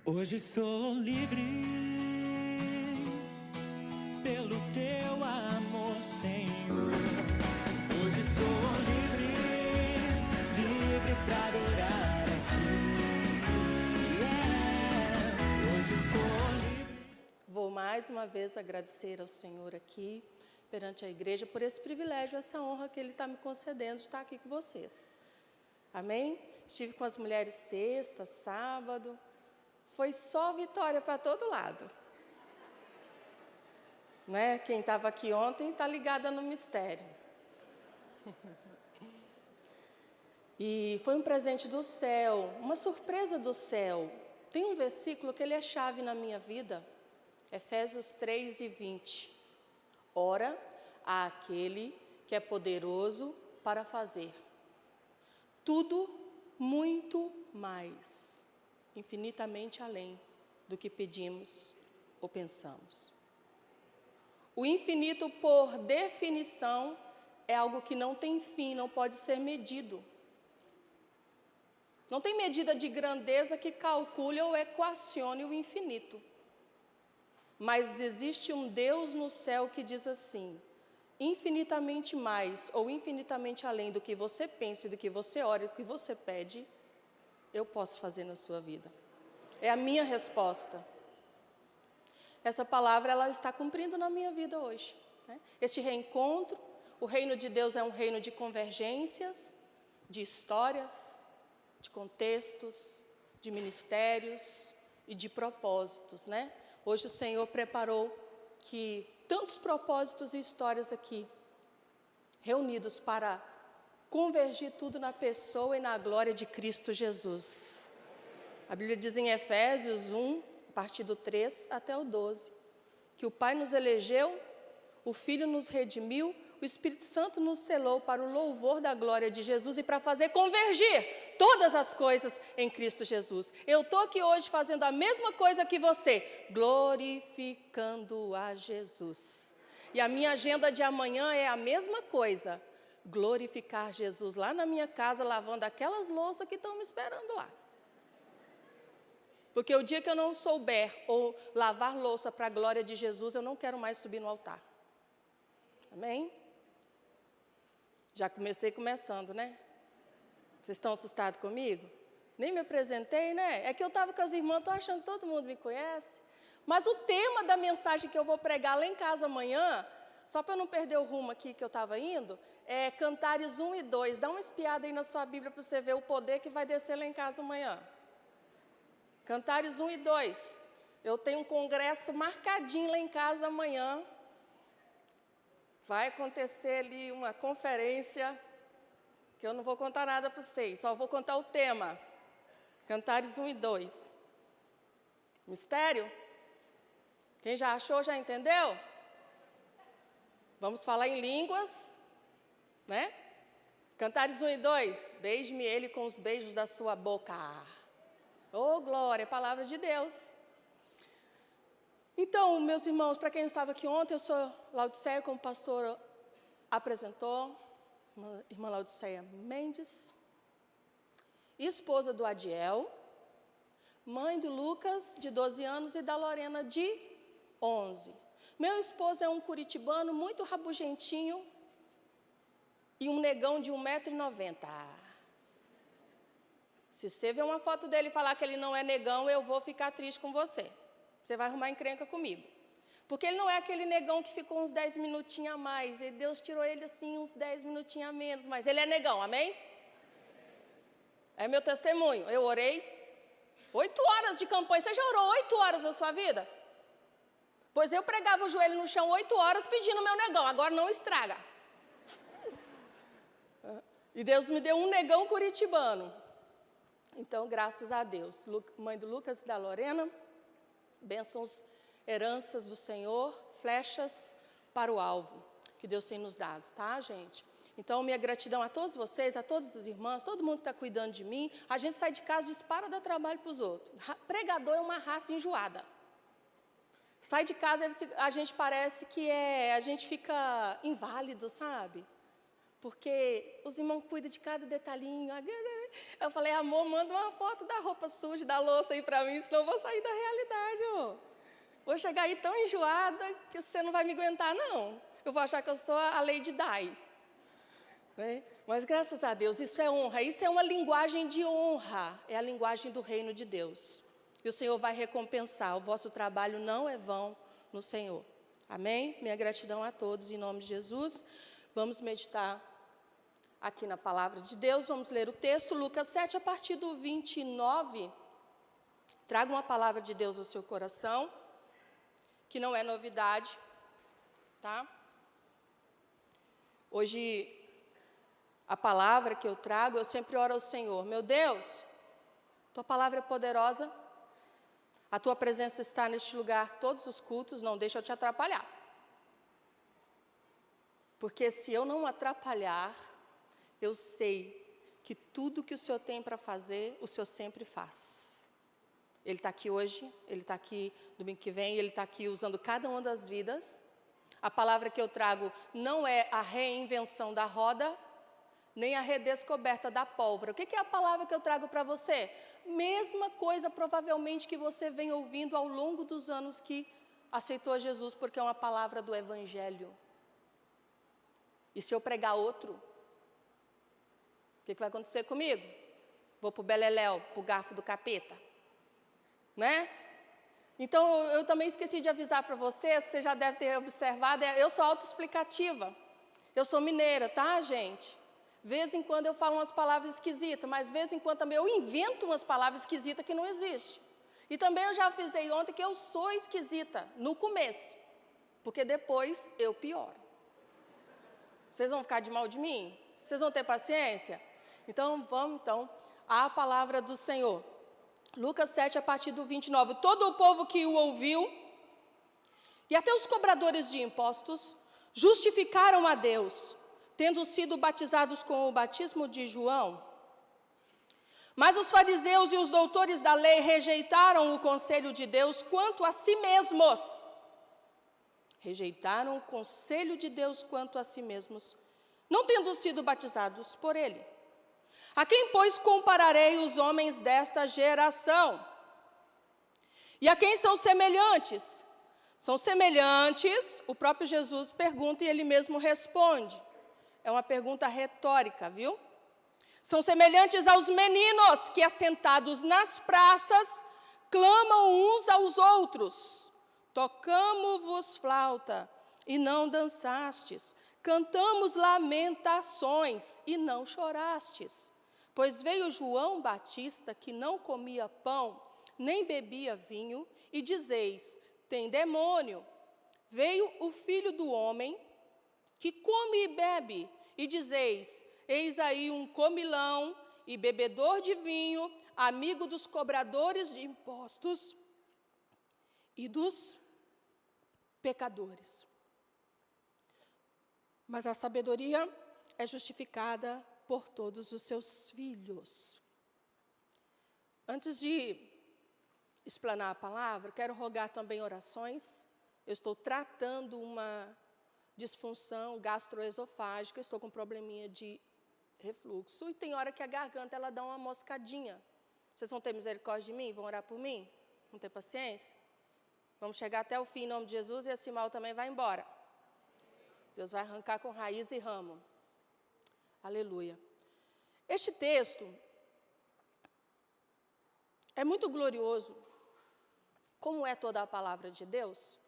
Hoje sou livre pelo teu amor, Senhor. Hoje sou livre, livre pra adorar a ti. Hoje sou livre. Vou mais uma vez agradecer ao Senhor aqui, perante a igreja, por esse privilégio, essa honra que Ele está me concedendo de estar aqui com vocês. Amém? Estive com as mulheres sexta, sábado. Foi só vitória para todo lado. Né? Quem estava aqui ontem está ligada no mistério. E foi um presente do céu, uma surpresa do céu. Tem um versículo que ele é chave na minha vida, Efésios 3:20. Ora, há aquele que é poderoso para fazer tudo muito mais, infinitamente além do que pedimos ou pensamos. O infinito, por definição, é algo que não tem fim, não pode ser medido. Não tem medida de grandeza que calcule ou equacione o infinito. Mas existe um Deus no céu que diz assim: infinitamente mais ou infinitamente além do que você pensa, do que você ora, do que você pede, eu posso fazer na sua vida. É a minha resposta. Essa palavra, ela está cumprindo na minha vida hoje. Né? Este reencontro, o reino de Deus é um reino de convergências, de histórias, de contextos, de ministérios e de propósitos. Né? Hoje o Senhor preparou que tantos propósitos e histórias aqui, reunidos para convergir tudo na pessoa e na glória de Cristo Jesus. A Bíblia diz em Efésios 1, a partir do 3 até o 12, que o Pai nos elegeu, o Filho nos redimiu, o Espírito Santo nos selou para o louvor da glória de Jesus e para fazer convergir todas as coisas em Cristo Jesus. Eu estou aqui hoje fazendo a mesma coisa que você, glorificando a Jesus. E a minha agenda de amanhã é a mesma coisa, glorificar Jesus lá na minha casa, lavando aquelas louças que estão me esperando lá. Porque o dia que eu não souber ou lavar louça para a glória de Jesus, eu não quero mais subir no altar. Amém? Já comecei começando, né? Vocês estão assustados comigo? Nem me apresentei, né? É que eu estava com as irmãs, estou achando que todo mundo me conhece. Mas o tema da mensagem que eu vou pregar lá em casa amanhã, só para eu não perder o rumo aqui que eu estava indo, é Cantares 1 e 2. Dá uma espiada aí na sua Bíblia para você ver o poder que vai descer lá em casa amanhã. Cantares 1 e 2. Eu tenho um congresso marcadinho lá em casa amanhã. Vai acontecer ali uma conferência, que eu não vou contar nada para vocês, só vou contar o tema. Cantares 1 e 2. Mistério? Quem já achou, já entendeu? Vamos falar em línguas, né? Cantares 1 e 2. Beije-me ele com os beijos da sua boca. Oh, glória, palavra de Deus. Então, meus irmãos, para quem não estava aqui ontem, eu sou Laodiceia, como o pastor apresentou, irmã Laodiceia Mendes, esposa do Adiel, mãe do Lucas, de 12 anos, e da Lorena, de 11. Meu esposo é um curitibano muito rabugentinho e um negão de 1,90 m. Se você ver uma foto dele e falar que ele não é negão, eu vou ficar triste com você. Você vai arrumar encrenca comigo. Porque ele não é aquele negão que ficou uns 10 minutinhos a mais. E Deus tirou ele assim uns 10 minutinhos a menos. Mas ele é negão, amém? É meu testemunho. Eu orei 8 horas de campanha. Você já orou 8 horas na sua vida? Pois eu pregava o joelho no chão 8 horas pedindo meu negão. Agora não estraga. E Deus me deu um negão curitibano. Então, graças a Deus. Mãe do Lucas e da Lorena. Bênçãos, heranças do Senhor, flechas para o alvo que Deus tem nos dado, tá, gente? Então, minha gratidão a todos vocês, a todas as irmãs, todo mundo que está cuidando de mim. A gente sai de casa e dispara dar trabalho para os outros. Pregador é uma raça enjoada. Sai de casa, a gente parece que a gente fica inválido, sabe? Porque os irmãos cuidam de cada detalhinho. Eu falei, amor, manda uma foto da roupa suja, da louça aí para mim, senão eu vou sair da realidade, amor. Vou chegar aí tão enjoada que você não vai me aguentar, não. Eu vou achar que eu sou a Lady Di. Né? Mas graças a Deus, isso é honra, isso é uma linguagem de honra, é a linguagem do reino de Deus. E o Senhor vai recompensar, o vosso trabalho não é vão no Senhor. Amém? Minha gratidão a todos, em nome de Jesus. Vamos meditar aqui na palavra de Deus, vamos ler o texto, Lucas 7, a partir do 29. Traga uma palavra de Deus ao seu coração, que não é novidade, tá? Hoje, a palavra que eu trago, eu sempre oro ao Senhor, meu Deus, tua palavra é poderosa, a tua presença está neste lugar, todos os cultos, não deixa eu te atrapalhar. Porque se eu não atrapalhar, eu sei que tudo que o Senhor tem para fazer, o Senhor sempre faz. Ele está aqui hoje, Ele está aqui domingo que vem, Ele está aqui usando cada uma das vidas. A palavra que eu trago não é a reinvenção da roda, nem a redescoberta da pólvora. O que é a palavra que eu trago para você? Mesma coisa, provavelmente, que você vem ouvindo ao longo dos anos que aceitou Jesus, porque é uma palavra do Evangelho. E se eu pregar outro, o que vai acontecer comigo? Vou para o beleléu, para o garfo do capeta. Né? Então, eu também esqueci de avisar para você já deve ter observado, eu sou autoexplicativa. Eu sou mineira, tá, gente? Vez em quando eu falo umas palavras esquisitas, mas vez em quando também eu invento umas palavras esquisitas que não existem. E também eu já avisei ontem que eu sou esquisita no começo, porque depois eu pioro. Vocês vão ficar de mal de mim? Vocês vão ter paciência? Então, vamos à palavra do Senhor. Lucas 7, a partir do 29. Todo o povo que o ouviu, e até os cobradores de impostos, justificaram a Deus, tendo sido batizados com o batismo de João. Mas os fariseus e os doutores da lei rejeitaram o conselho de Deus quanto a si mesmos. Rejeitaram o conselho de Deus quanto a si mesmos, não tendo sido batizados por ele. A quem, pois, compararei os homens desta geração? E a quem são semelhantes? São semelhantes, o próprio Jesus pergunta e ele mesmo responde. É uma pergunta retórica, viu? São semelhantes aos meninos que, assentados nas praças, clamam uns aos outros. Tocamo-vos flauta, e não dançastes. Cantamos lamentações, e não chorastes. Pois veio João Batista, que não comia pão, nem bebia vinho, e dizeis, tem demônio. Veio o Filho do Homem, que come e bebe, e dizeis, eis aí um comilão e bebedor de vinho, amigo dos cobradores de impostos e dos pecadores. Mas a sabedoria é justificada por todos os seus filhos. Antes de explanar a palavra, quero rogar também orações. Eu estou tratando uma disfunção gastroesofágica, estou com um probleminha de refluxo, e tem hora que a garganta ela dá uma moscadinha. Vocês vão ter misericórdia de mim? Vão orar por mim? Vão ter paciência? Vamos chegar até o fim em nome de Jesus e esse mal também vai embora. Deus vai arrancar com raiz e ramo. Aleluia. Este texto é muito glorioso, como é toda a palavra de Deus,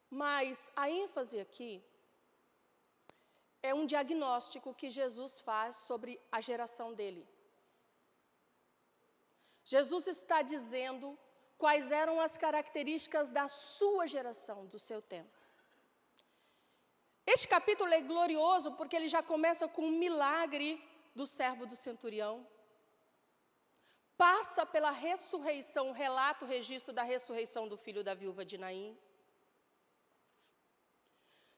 mas a ênfase aqui é um diagnóstico que Jesus faz sobre a geração dele. Jesus está dizendo quais eram as características da sua geração, do seu tempo. Este capítulo é glorioso porque ele já começa com um milagre do servo do centurião. Passa pela ressurreição, relato, registro da ressurreição do filho da viúva de Naim.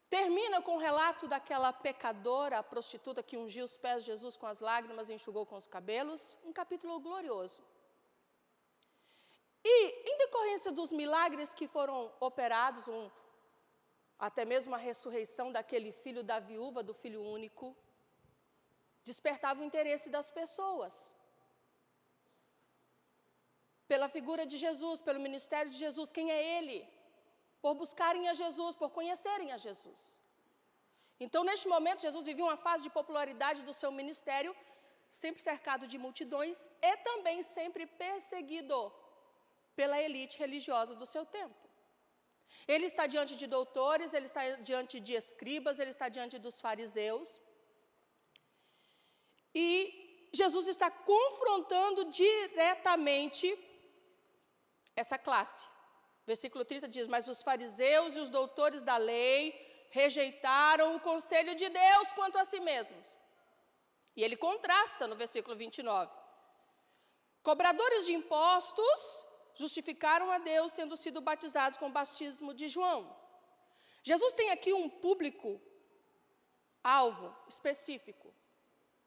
Termina com o relato daquela pecadora, a prostituta que ungiu os pés de Jesus com as lágrimas e enxugou com os cabelos. Um capítulo glorioso. E, em decorrência dos milagres que foram operados, até mesmo a ressurreição daquele filho da viúva, do filho único, despertava o interesse das pessoas pela figura de Jesus, pelo ministério de Jesus, quem é Ele, por buscarem a Jesus, por conhecerem a Jesus. Então, neste momento, Jesus vivia uma fase de popularidade do seu ministério, sempre cercado de multidões e também sempre perseguido pela elite religiosa do seu tempo. Ele está diante de doutores, ele está diante de escribas, ele está diante dos fariseus. E Jesus está confrontando diretamente essa classe. Versículo 30 diz: mas os fariseus e os doutores da lei rejeitaram o conselho de Deus quanto a si mesmos. E ele contrasta no versículo 29. Cobradores de impostos justificaram a Deus tendo sido batizados com o batismo de João. Jesus tem aqui um público-alvo específico.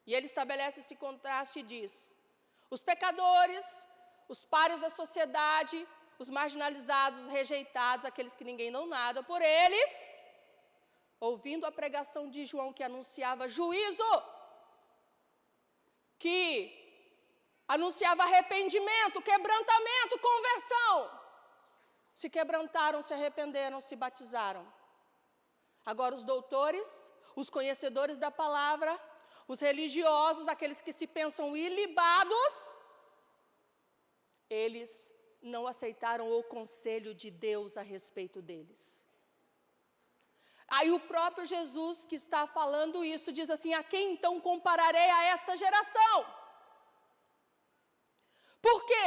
E ele estabelece esse contraste e diz: os pecadores, os pares da sociedade, os marginalizados, os rejeitados, aqueles que ninguém dá nada por eles, ouvindo a pregação de João que anunciava juízo, que anunciava arrependimento, quebrantamento, conversão, se quebrantaram, se arrependeram, se batizaram. Agora os doutores, os conhecedores da palavra, os religiosos, aqueles que se pensam ilibados, eles não aceitaram o conselho de Deus a respeito deles. Aí o próprio Jesus que está falando isso diz assim: a quem então compararei a esta geração? Por quê?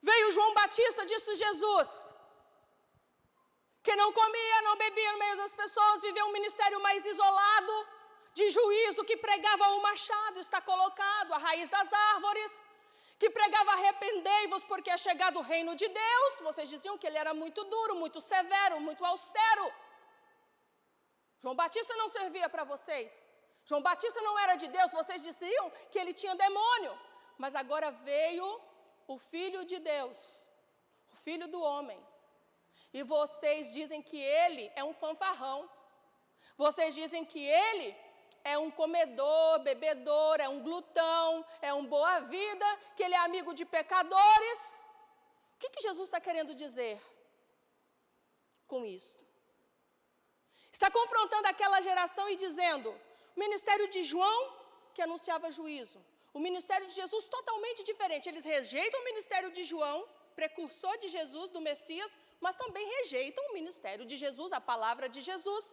Veio João Batista, disse Jesus, que não comia, não bebia no meio das pessoas, viveu um ministério mais isolado, de juízo, que pregava o machado, está colocado, a raiz das árvores, que pregava arrependei-vos porque é chegado o reino de Deus. Vocês diziam que ele era muito duro, muito severo, muito austero. João Batista não servia para vocês. João Batista não era de Deus, vocês diziam que ele tinha demônio. Mas agora veio o Filho de Deus, o Filho do homem. E vocês dizem que ele é um fanfarrão. Vocês dizem que ele é um comedor, bebedor, é um glutão, é um boa-vida, que ele é amigo de pecadores. O que Jesus está querendo dizer com isto? Está confrontando aquela geração e dizendo: o ministério de João, que anunciava juízo, o ministério de Jesus totalmente diferente. Eles rejeitam o ministério de João, precursor de Jesus, do Messias, mas também rejeitam o ministério de Jesus, a palavra de Jesus,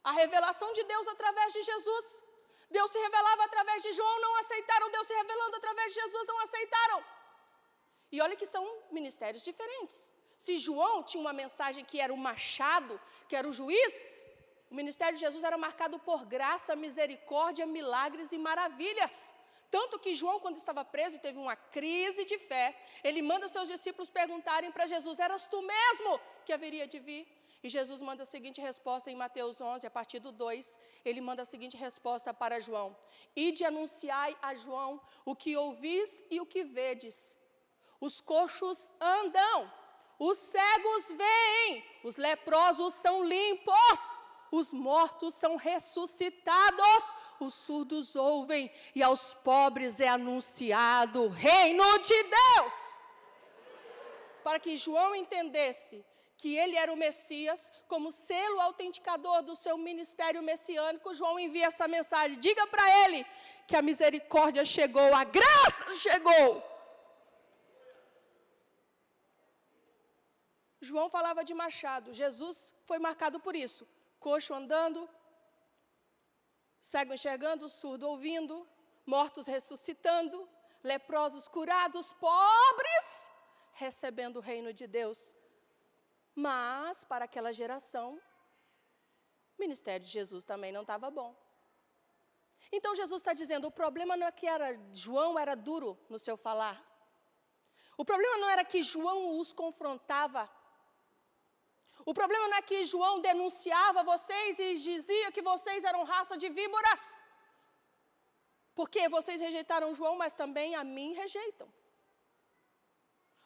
a revelação de Deus através de Jesus. Deus se revelava através de João, não aceitaram. Deus se revelando através de Jesus, não aceitaram. E olha que são ministérios diferentes. Se João tinha uma mensagem que era o machado, que era o juiz, o ministério de Jesus era marcado por graça, misericórdia, milagres e maravilhas. Tanto que João, quando estava preso e teve uma crise de fé, ele manda seus discípulos perguntarem para Jesus: eras tu mesmo que haveria de vir? E Jesus manda a seguinte resposta em Mateus 11, a partir do 2, ele manda a seguinte resposta para João: ide anunciai a João o que ouvis e o que vedes. Os coxos andam, os cegos veem, os leprosos são limpos, os mortos são ressuscitados, os surdos ouvem e aos pobres é anunciado o reino de Deus. Para que João entendesse que ele era o Messias, como selo autenticador do seu ministério messiânico, João envia essa mensagem: diga para ele que a misericórdia chegou, a graça chegou. João falava de machado, Jesus foi marcado por isso: coxo andando, cego enxergando, surdo ouvindo, mortos ressuscitando, leprosos curados, pobres recebendo o reino de Deus. Mas, para aquela geração, o ministério de Jesus também não estava bom. Então, Jesus está dizendo: o problema não é que João era duro no seu falar. O problema não era que João os confrontava. O problema não é que João denunciava vocês e dizia que vocês eram raça de víboras. Porque vocês rejeitaram João, mas também a mim rejeitam.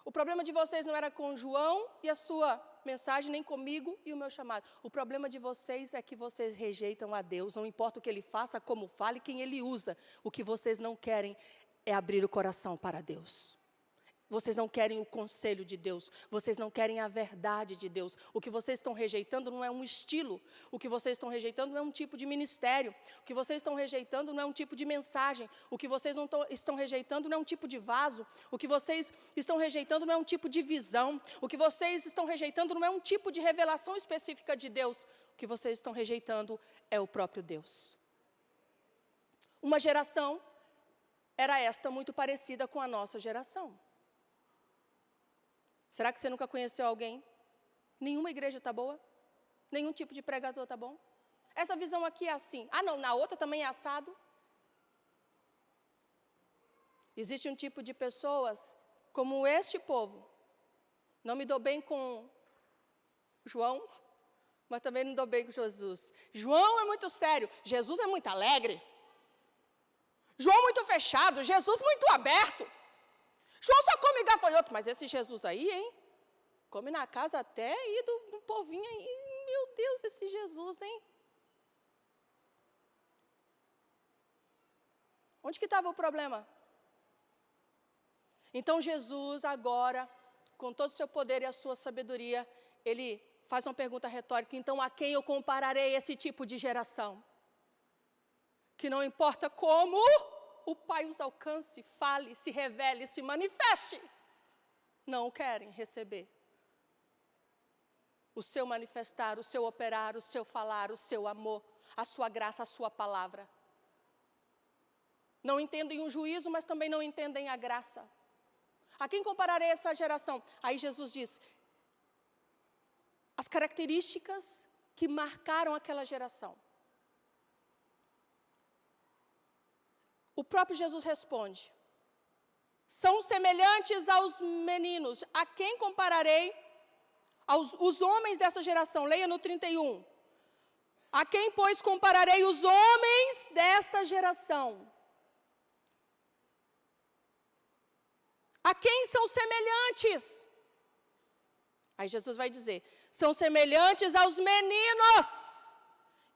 O problema de vocês não era com João e a sua mensagem, nem comigo e o meu chamado. O problema de vocês é que vocês rejeitam a Deus. Não importa o que Ele faça, como fale, quem Ele usa. O que vocês não querem é abrir o coração para Deus. Vocês não querem o conselho de Deus. Vocês não querem a verdade de Deus. O que vocês estão rejeitando não é um estilo. O que vocês estão rejeitando não é um tipo de ministério. O que vocês estão rejeitando não é um tipo de mensagem. O que vocês não estão rejeitando não é um tipo de vaso. O que vocês estão rejeitando não é um tipo de visão. O que vocês estão rejeitando não é um tipo de revelação específica de Deus. O que vocês estão rejeitando é o próprio Deus. Uma geração era esta muito parecida com a nossa geração. Será que você nunca conheceu alguém? Nenhuma igreja está boa? Nenhum tipo de pregador está bom? Essa visão aqui é assim. Ah, não, na outra também é assado. Existe um tipo de pessoas como este povo. Não me dou bem com João, mas também não dou bem com Jesus. João é muito sério, Jesus é muito alegre. João muito fechado, Jesus muito aberto. João só come gafanhoto, mas esse Jesus aí, hein? Come na casa até e do povinho aí. Meu Deus, esse Jesus, hein? Onde que estava o problema? Então Jesus agora, com todo o seu poder e a sua sabedoria, ele faz uma pergunta retórica. Então, a quem eu compararei esse tipo de geração? Que não importa como o Pai os alcance, fale, se revele, se manifeste, não querem receber o seu manifestar, o seu operar, o seu falar, o seu amor, a sua graça, a sua palavra. Não entendem o juízo, mas também não entendem a graça. A quem compararei essa geração? Aí Jesus diz, as características que marcaram aquela geração. O próprio Jesus responde, são semelhantes aos meninos. A quem compararei? Os homens dessa geração. Leia no 31. A quem, pois, compararei os homens desta geração? A quem são semelhantes? Aí Jesus vai dizer, são semelhantes aos meninos,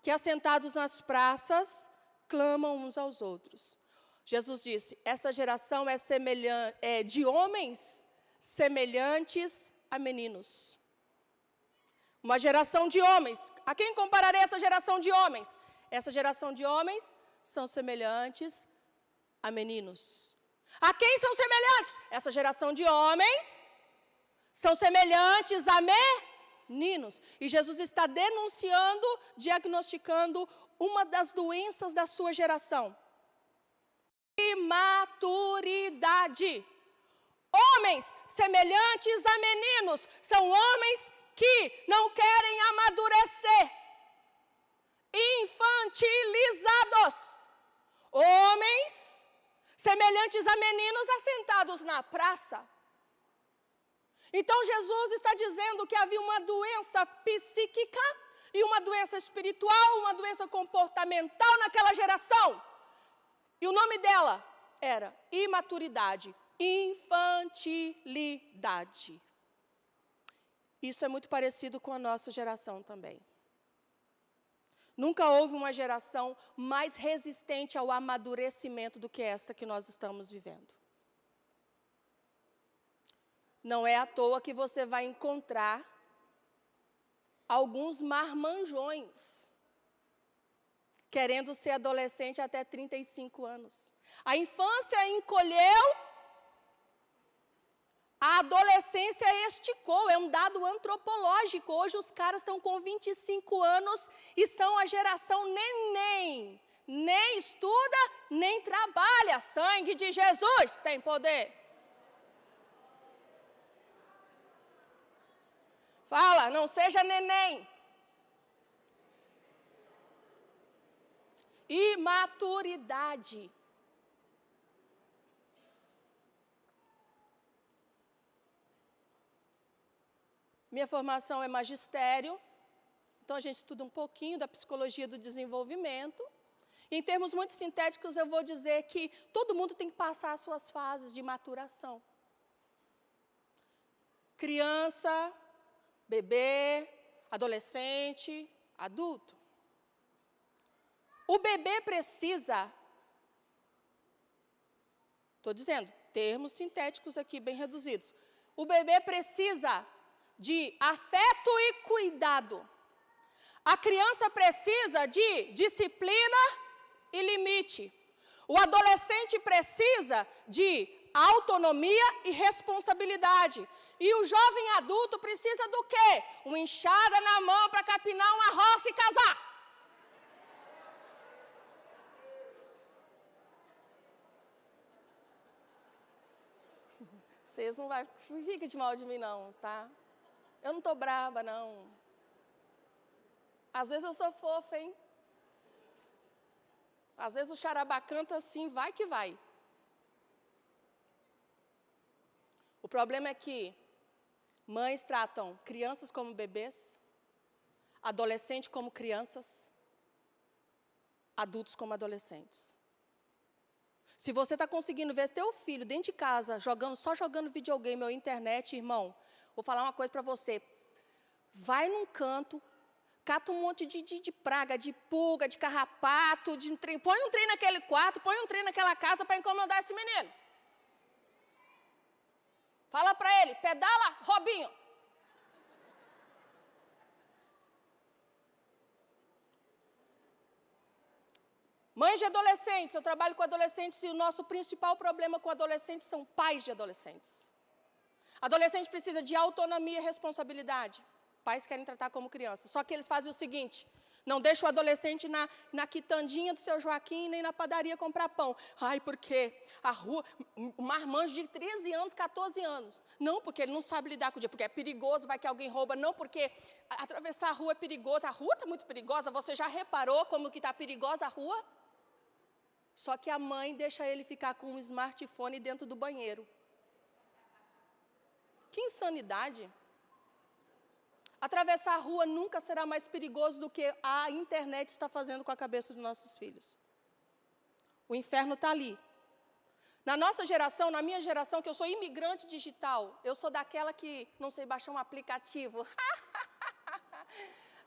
que assentados nas praças, clamam uns aos outros. Jesus disse, esta geração é de homens semelhantes a meninos. Uma geração de homens. A quem compararei essa geração de homens? Essa geração de homens são semelhantes a meninos. A quem são semelhantes? Essa geração de homens são semelhantes a meninos. E Jesus está denunciando, diagnosticando uma das doenças da sua geração. Imaturidade. Homens semelhantes a meninos são homens que não querem amadurecer. Infantilizados. Homens semelhantes a meninos assentados na praça. Então Jesus está dizendo que havia uma doença psíquica e uma doença espiritual, uma doença comportamental naquela geração. E o nome dela era imaturidade, infantilidade. Isso é muito parecido com a nossa geração também. Nunca houve uma geração mais resistente ao amadurecimento do que essa que nós estamos vivendo. Não é à toa que você vai encontrar alguns marmanjões querendo ser adolescente até 35 anos. A infância encolheu, a adolescência esticou, é um dado antropológico. Hoje os caras estão com 25 anos e são a geração neném. Nem estuda, nem trabalha. Sangue de Jesus tem poder. Fala, não seja neném. Imaturidade. Minha formação é magistério, então a gente estuda um pouquinho da psicologia do desenvolvimento. E em termos muito sintéticos, eu vou dizer que todo mundo tem que passar as suas fases de maturação. Criança, bebê, adolescente, adulto. O bebê precisa, estou dizendo, termos sintéticos aqui bem reduzidos. O bebê precisa de afeto e cuidado. A criança precisa de disciplina e limite. O adolescente precisa de autonomia e responsabilidade. E o jovem adulto precisa do quê? Uma enxada na mão para capinar uma roça e casar. Vocês não fiquem de mal de mim não, tá? Eu não estou brava, não. Às vezes eu sou fofa, hein? Às vezes o xarabá canta assim, vai que vai. O problema é que mães tratam crianças como bebês, adolescentes como crianças, adultos como adolescentes. Se você está conseguindo ver teu filho dentro de casa, só jogando videogame ou internet, irmão, vou falar uma coisa para você. Vai num canto, cata um monte de praga, de pulga, de carrapato, põe um trem naquele quarto, põe um trem naquela casa para incomodar esse menino. Fala para ele, pedala, Robinho. Mães de adolescentes, eu trabalho com adolescentes e o nosso principal problema com adolescentes são pais de adolescentes. Adolescente precisa de autonomia e responsabilidade. Pais querem tratar como criança. Só que eles fazem o seguinte, não deixa o adolescente na quitandinha do seu Joaquim, nem na padaria comprar pão. Ai, porque a rua, um marmanjo de 13 anos, 14 anos. Não, porque ele não sabe lidar com o dia, porque é perigoso, vai que alguém rouba. Não, porque atravessar a rua é perigoso. A rua está muito perigosa, você já reparou como que está perigosa a rua? Só que a mãe deixa ele ficar com um smartphone dentro do banheiro. Que insanidade! Atravessar a rua nunca será mais perigoso do que a internet está fazendo com a cabeça dos nossos filhos. O inferno está ali. Na nossa geração, na minha geração, que eu sou imigrante digital, eu sou daquela que não sei baixar um aplicativo.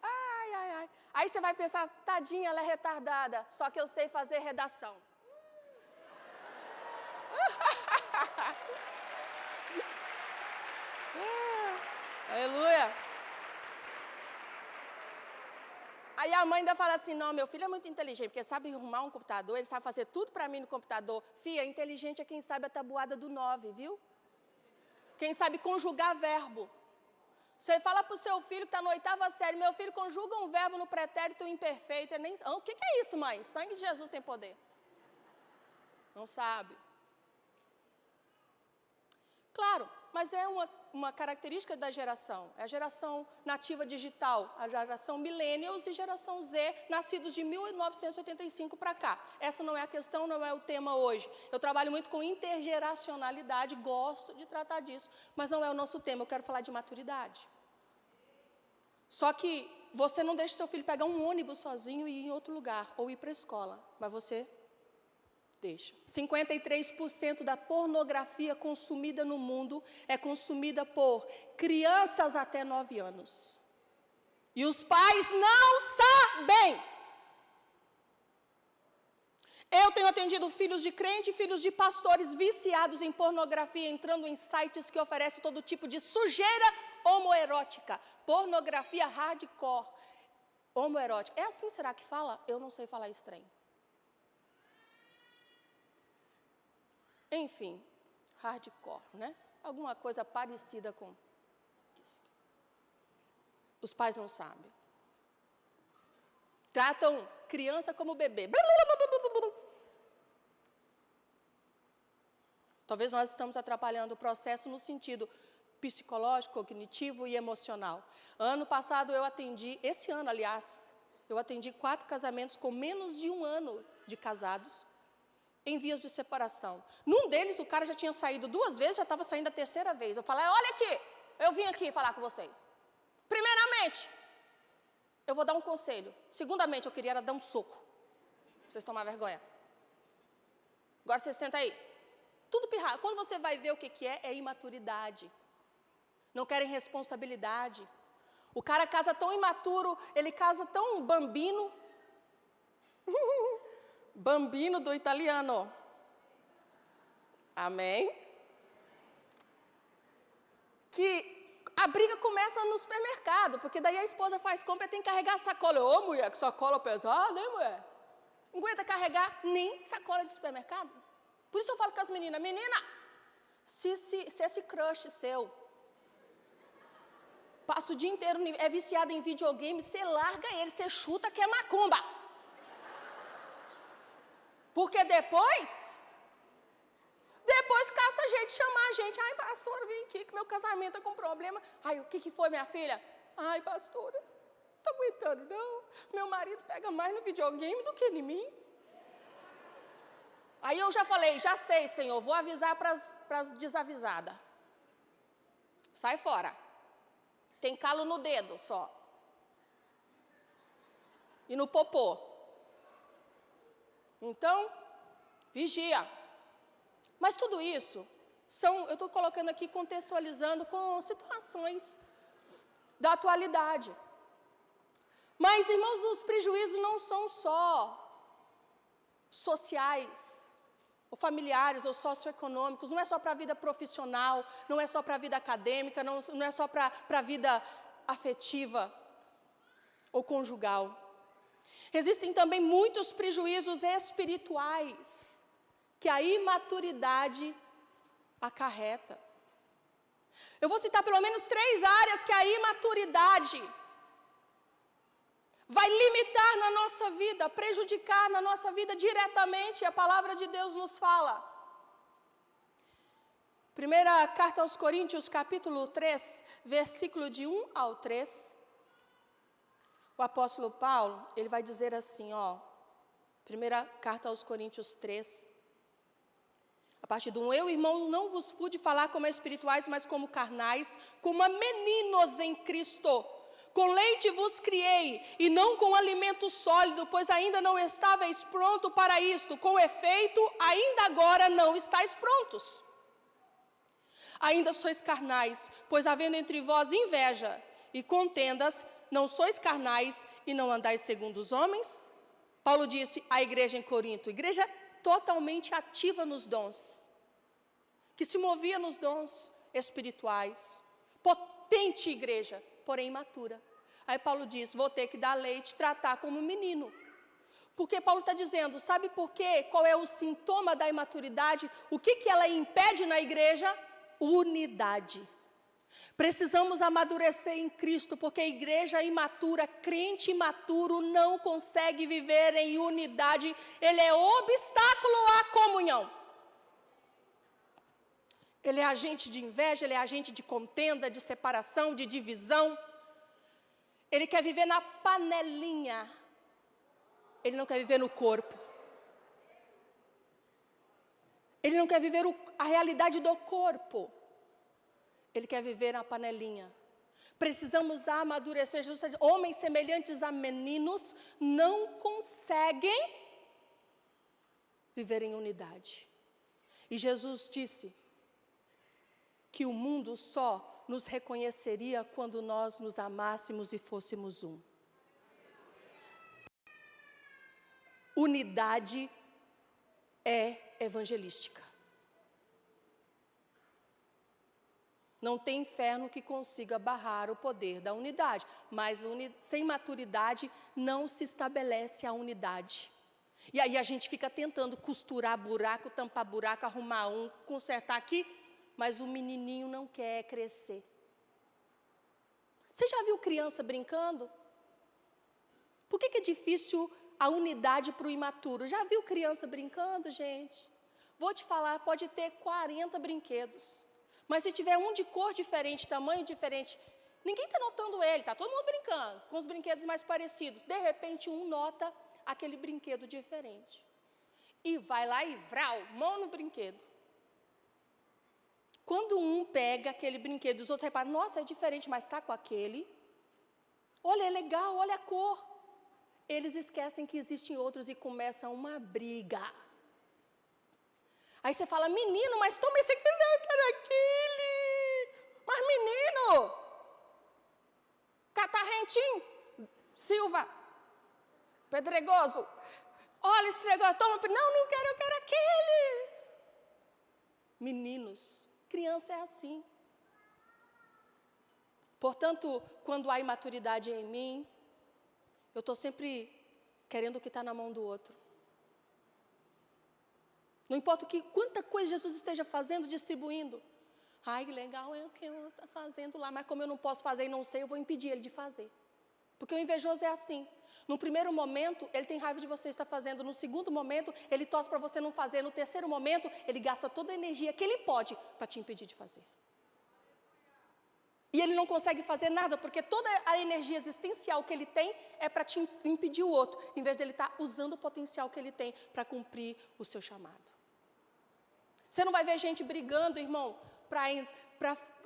Ai, ai, ai. Aí você vai pensar, tadinha, ela é retardada, só que eu sei fazer redação. Aleluia. Aí a mãe ainda fala assim, não, meu filho é muito inteligente, porque sabe arrumar um computador, ele sabe fazer tudo para mim no computador. Fia, inteligente é quem sabe a tabuada do 9, viu? Quem sabe conjugar verbo. Você fala para o seu filho que está na 8ª série, meu filho conjuga um verbo no pretérito imperfeito. Nem... o que é isso, mãe? Sangue de Jesus tem poder. Não sabe. Claro, mas é uma característica da geração. É a geração nativa digital, a geração millennials e geração Z, nascidos de 1985 para cá. Essa não é a questão, não é o tema hoje. Eu trabalho muito com intergeracionalidade, gosto de tratar disso, mas não é o nosso tema, eu quero falar de maturidade. Só que você não deixa seu filho pegar um ônibus sozinho e ir em outro lugar, ou ir para a escola, mas você deixa. 53% da pornografia consumida no mundo é consumida por crianças até 9 anos. E os pais não sabem. Eu tenho atendido filhos de crente e filhos de pastores viciados em pornografia, entrando em sites que oferecem todo tipo de sujeira homoerótica. Pornografia hardcore. Homoerótica. É assim, será que fala? Eu não sei falar esse trem. Enfim, hardcore, né? Alguma coisa parecida com isso. Os pais não sabem. Tratam criança como bebê. Talvez nós estamos atrapalhando o processo no sentido psicológico, cognitivo e emocional. Ano passado eu atendi, esse ano, aliás, eu atendi 4 casamentos com menos de 1 ano de casados, em vias de separação. Num deles, o cara já tinha saído 2 vezes, já estava saindo a 3ª vez. Eu falei, olha aqui, eu vim aqui falar com vocês. Primeiramente, eu vou dar um conselho. Segundamente, eu queria era dar um soco. Pra vocês tomarem vergonha. Agora você senta aí. Tudo pirrado. Quando você vai ver o que é imaturidade. Não querem responsabilidade. O cara casa tão imaturo, ele casa tão bambino. Bambino do italiano. Amém? Que a briga começa no supermercado, porque daí a esposa faz compra e tem que carregar a sacola. Ô, mulher, que sacola pesada, hein, mulher? Não aguenta carregar nem sacola de supermercado. Por isso eu falo com as meninas, menina, se esse crush seu passa o dia inteiro, é viciado em videogame, você larga ele, você chuta que é macumba. Porque depois caça a gente, chamar a gente. Ai, pastora, vem aqui que meu casamento está com problema. Ai, o que foi, minha filha? Ai, pastora, não estou aguentando, não. Meu marido pega mais no videogame do que em mim. Aí eu já falei, já sei, Senhor, vou avisar para as desavisadas. Sai fora. Tem calo no dedo só. E no popô. Então, vigia. Mas tudo isso eu estou colocando aqui, contextualizando com situações da atualidade. Mas, irmãos, os prejuízos não são só sociais, ou familiares, ou socioeconômicos, não é só para a vida profissional, não é só para a vida acadêmica, não é só para a vida afetiva ou conjugal. Existem também muitos prejuízos espirituais que a imaturidade acarreta. Eu vou citar pelo menos 3 áreas que a imaturidade vai limitar na nossa vida, prejudicar na nossa vida diretamente, a palavra de Deus nos fala. Primeira carta aos Coríntios, capítulo 3, versículo de 1 ao 3. O apóstolo Paulo, ele vai dizer assim, primeira carta aos Coríntios 3, a partir do 1, eu, irmão, não vos pude falar como espirituais, mas como carnais, como a meninos em Cristo. Com leite vos criei, e não com alimento sólido, pois ainda não estáveis pronto para isto. Com efeito, ainda agora não estáis prontos. Ainda sois carnais, pois havendo entre vós inveja e contendas, não sois carnais e não andais segundo os homens? Paulo disse à igreja em Corinto, igreja totalmente ativa nos dons, que se movia nos dons espirituais, potente igreja, porém imatura. Aí Paulo diz, vou ter que dar leite, tratar como menino. Porque Paulo está dizendo, sabe por quê? Qual é o sintoma da imaturidade? O que ela impede na igreja? Unidade. Precisamos amadurecer em Cristo, porque a igreja imatura, crente imaturo, não consegue viver em unidade. Ele é obstáculo à comunhão. Ele é agente de inveja, ele é agente de contenda, de separação, de divisão. Ele quer viver na panelinha. Ele não quer viver no corpo. Ele não quer viver a realidade do corpo. Ele quer viver na panelinha. Precisamos amadurecer. Jesus diz, homens semelhantes a meninos não conseguem viver em unidade. E Jesus disse que o mundo só nos reconheceria quando nós nos amássemos e fôssemos um. Unidade é evangelística. Não tem inferno que consiga barrar o poder da unidade, mas sem maturidade não se estabelece a unidade. E aí a gente fica tentando costurar buraco, tampar buraco, arrumar consertar aqui, mas o menininho não quer crescer. Você já viu criança brincando? Por que é difícil a unidade para o imaturo? Já viu criança brincando, gente? Vou te falar, pode ter 40 brinquedos. Mas se tiver um de cor diferente, tamanho diferente, ninguém está notando ele, está todo mundo brincando com os brinquedos mais parecidos. De repente, um nota aquele brinquedo diferente. E vai lá e vral, mão no brinquedo. Quando um pega aquele brinquedo, os outros reparam, nossa, é diferente, mas está com aquele. Olha, é legal, olha a cor. Eles esquecem que existem outros e começam uma briga. Aí você fala, menino, mas toma esse aqui, não, eu quero aquele. Mas menino, Tim Silva, pedregoso. Olha esse negócio, toma. Não quero, eu quero aquele. Meninos, criança é assim. Portanto, quando há imaturidade em mim, eu estou sempre querendo o que está na mão do outro. Não importa quanta coisa Jesus esteja fazendo, distribuindo. Ai, que legal é o que eu estou fazendo lá, mas como eu não posso fazer e não sei, eu vou impedir ele de fazer. Porque o invejoso é assim. No primeiro momento, ele tem raiva de você estar fazendo. No segundo momento, ele torce para você não fazer. No terceiro momento, ele gasta toda a energia que ele pode para te impedir de fazer. E ele não consegue fazer nada, porque toda a energia existencial que ele tem é para te impedir o outro, em vez dele estar usando o potencial que ele tem para cumprir o seu chamado. Você não vai ver gente brigando, irmão,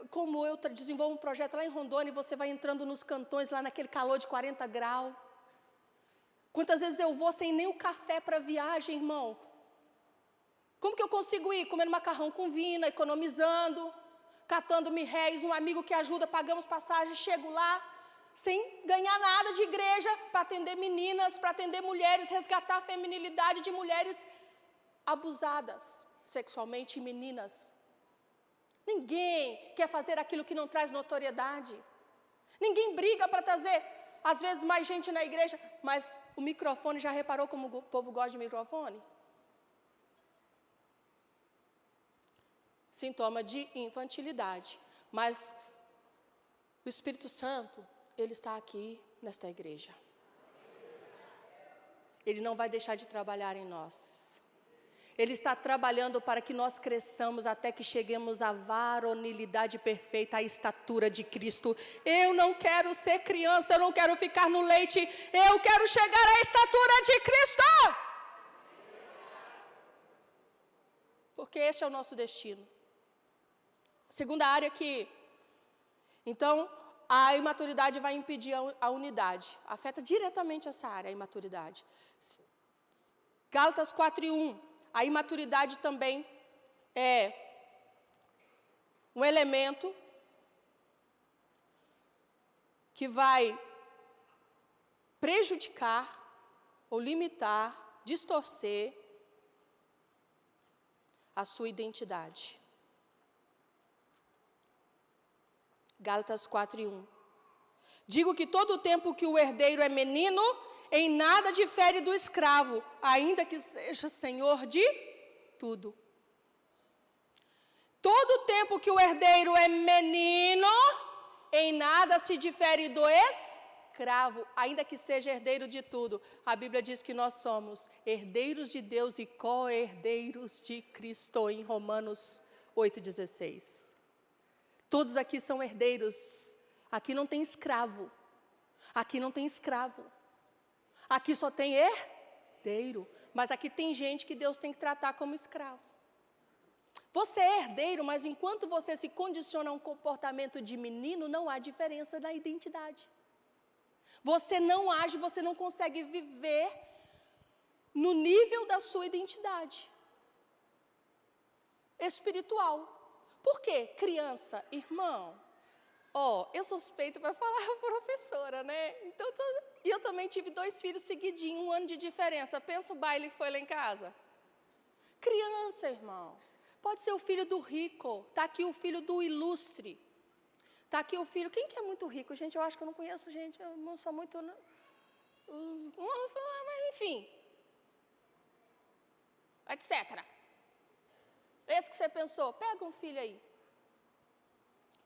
como eu desenvolvo um projeto lá em Rondônia, e você vai entrando nos cantões, lá naquele calor de 40 graus. Quantas vezes eu vou sem nem o café para viagem, irmão? Como que eu consigo ir? Comendo macarrão com vina, economizando, catando réis, um amigo que ajuda, pagamos passagem, chego lá, sem ganhar nada de igreja, para atender meninas, para atender mulheres, resgatar a feminilidade de mulheres abusadas sexualmente, meninas. Ninguém quer fazer aquilo que não traz notoriedade. Ninguém briga para trazer, às vezes, mais gente na igreja, mas o microfone, já reparou como o povo gosta de microfone? Sintoma de infantilidade. Mas o Espírito Santo, ele está aqui nesta igreja. Ele não vai deixar de trabalhar em nós. Ele está trabalhando para que nós cresçamos até que cheguemos à varonilidade perfeita, à estatura de Cristo. Eu não quero ser criança, eu não quero ficar no leite, eu quero chegar à estatura de Cristo. Porque este é o nosso destino. Segunda área que, então, a imaturidade vai impedir a unidade. Afeta diretamente essa área, a imaturidade. Gálatas 4:1. A imaturidade também é um elemento que vai prejudicar ou limitar, distorcer a sua identidade. Gálatas 4:1. Digo que todo o tempo que o herdeiro é menino, em nada difere do escravo, ainda que seja senhor de tudo. Todo o tempo que o herdeiro é menino, em nada se difere do escravo, ainda que seja herdeiro de tudo. A Bíblia diz que nós somos herdeiros de Deus e co-herdeiros de Cristo, em Romanos 8:16. Todos aqui são herdeiros. Aqui não tem escravo. Aqui não tem escravo. Aqui só tem herdeiro. Mas aqui tem gente que Deus tem que tratar como escravo. Você é herdeiro, mas enquanto você se condiciona a um comportamento de menino, não há diferença na identidade. Você não age, você não consegue viver no nível da sua identidade espiritual. Por quê? Criança, irmão, eu suspeito para falar professora, né? Então, e eu também tive 2 filhos seguidinhos, 1 ano de diferença. Pensa o baile que foi lá em casa. Criança, irmão. Pode ser o filho do rico. Está aqui o filho do ilustre. Está aqui o filho... Quem que é muito rico? Gente, eu acho que eu não conheço gente. Eu não sou muito... Enfim. Etc. Esse que você pensou. Pega um filho aí.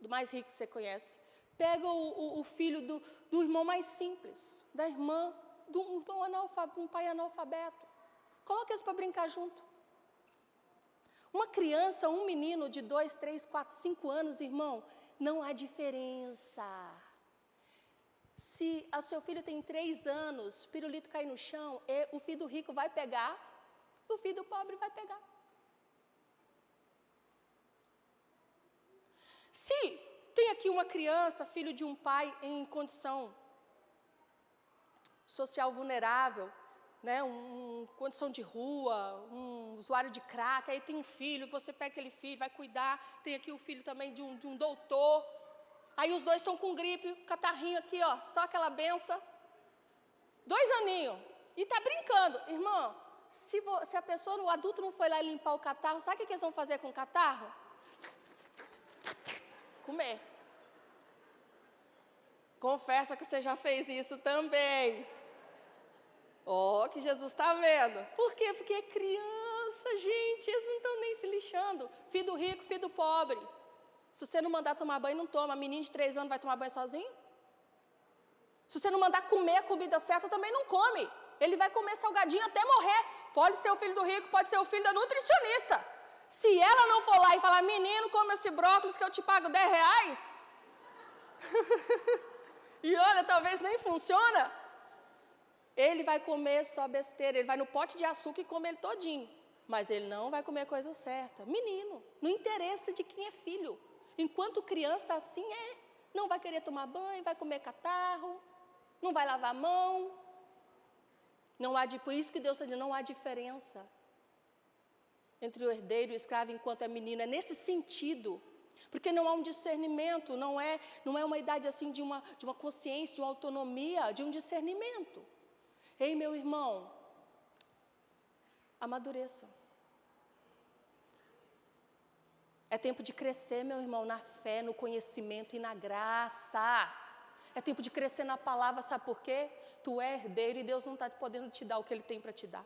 Do mais rico que você conhece. Pega o filho do irmão mais simples, da irmã, de um pai analfabeto. Coloca eles para brincar junto. Uma criança, um menino de 2, 3, 4, 5 anos, irmão, não há diferença. Se o seu filho tem 3 anos, pirulito cai no chão, o filho do rico vai pegar, o filho do pobre vai pegar. Se tem aqui uma criança, filho de um pai em condição social vulnerável, né, condição de rua, um usuário de crack, aí tem um filho, você pega aquele filho, vai cuidar, tem aqui o filho também de um doutor, Aí os dois estão com gripe, catarrinho aqui, ó, só aquela benção. 2 aninhos. E tá brincando. Irmão, se a pessoa, o adulto não foi lá limpar o catarro, sabe o que eles vão fazer com o catarro? Comer. Confessa que você já fez isso também. Oh, que Jesus está vendo. Por quê? Porque é criança, gente. Eles não estão nem se lixando. Filho do rico, filho do pobre. Se você não mandar tomar banho, não toma. Menino de 3 anos vai tomar banho sozinho? Se você não mandar comer a comida certa, também não come. Ele vai comer salgadinho até morrer. Pode ser o filho do rico, pode ser o filho da nutricionista. Se ela não for lá e falar, menino, come esse brócolis que eu te pago R$10. E olha, talvez nem funciona. Ele vai comer só besteira, ele vai no pote de açúcar e come ele todinho. Mas ele não vai comer a coisa certa. Menino, não interessa de quem é filho. Enquanto criança, assim é. Não vai querer tomar banho, vai comer catarro, não vai lavar a mão. Não há, por isso que Deus está dizendo, não há diferença entre o herdeiro e o escravo enquanto é menino. É nesse sentido. Porque não há um discernimento, não é uma idade assim de uma consciência, de uma autonomia, de um discernimento. Ei, meu irmão, amadureça. É tempo de crescer, meu irmão, na fé, no conhecimento e na graça. É tempo de crescer na palavra, sabe por quê? Tu é herdeiro e Deus não está podendo te dar o que Ele tem para te dar.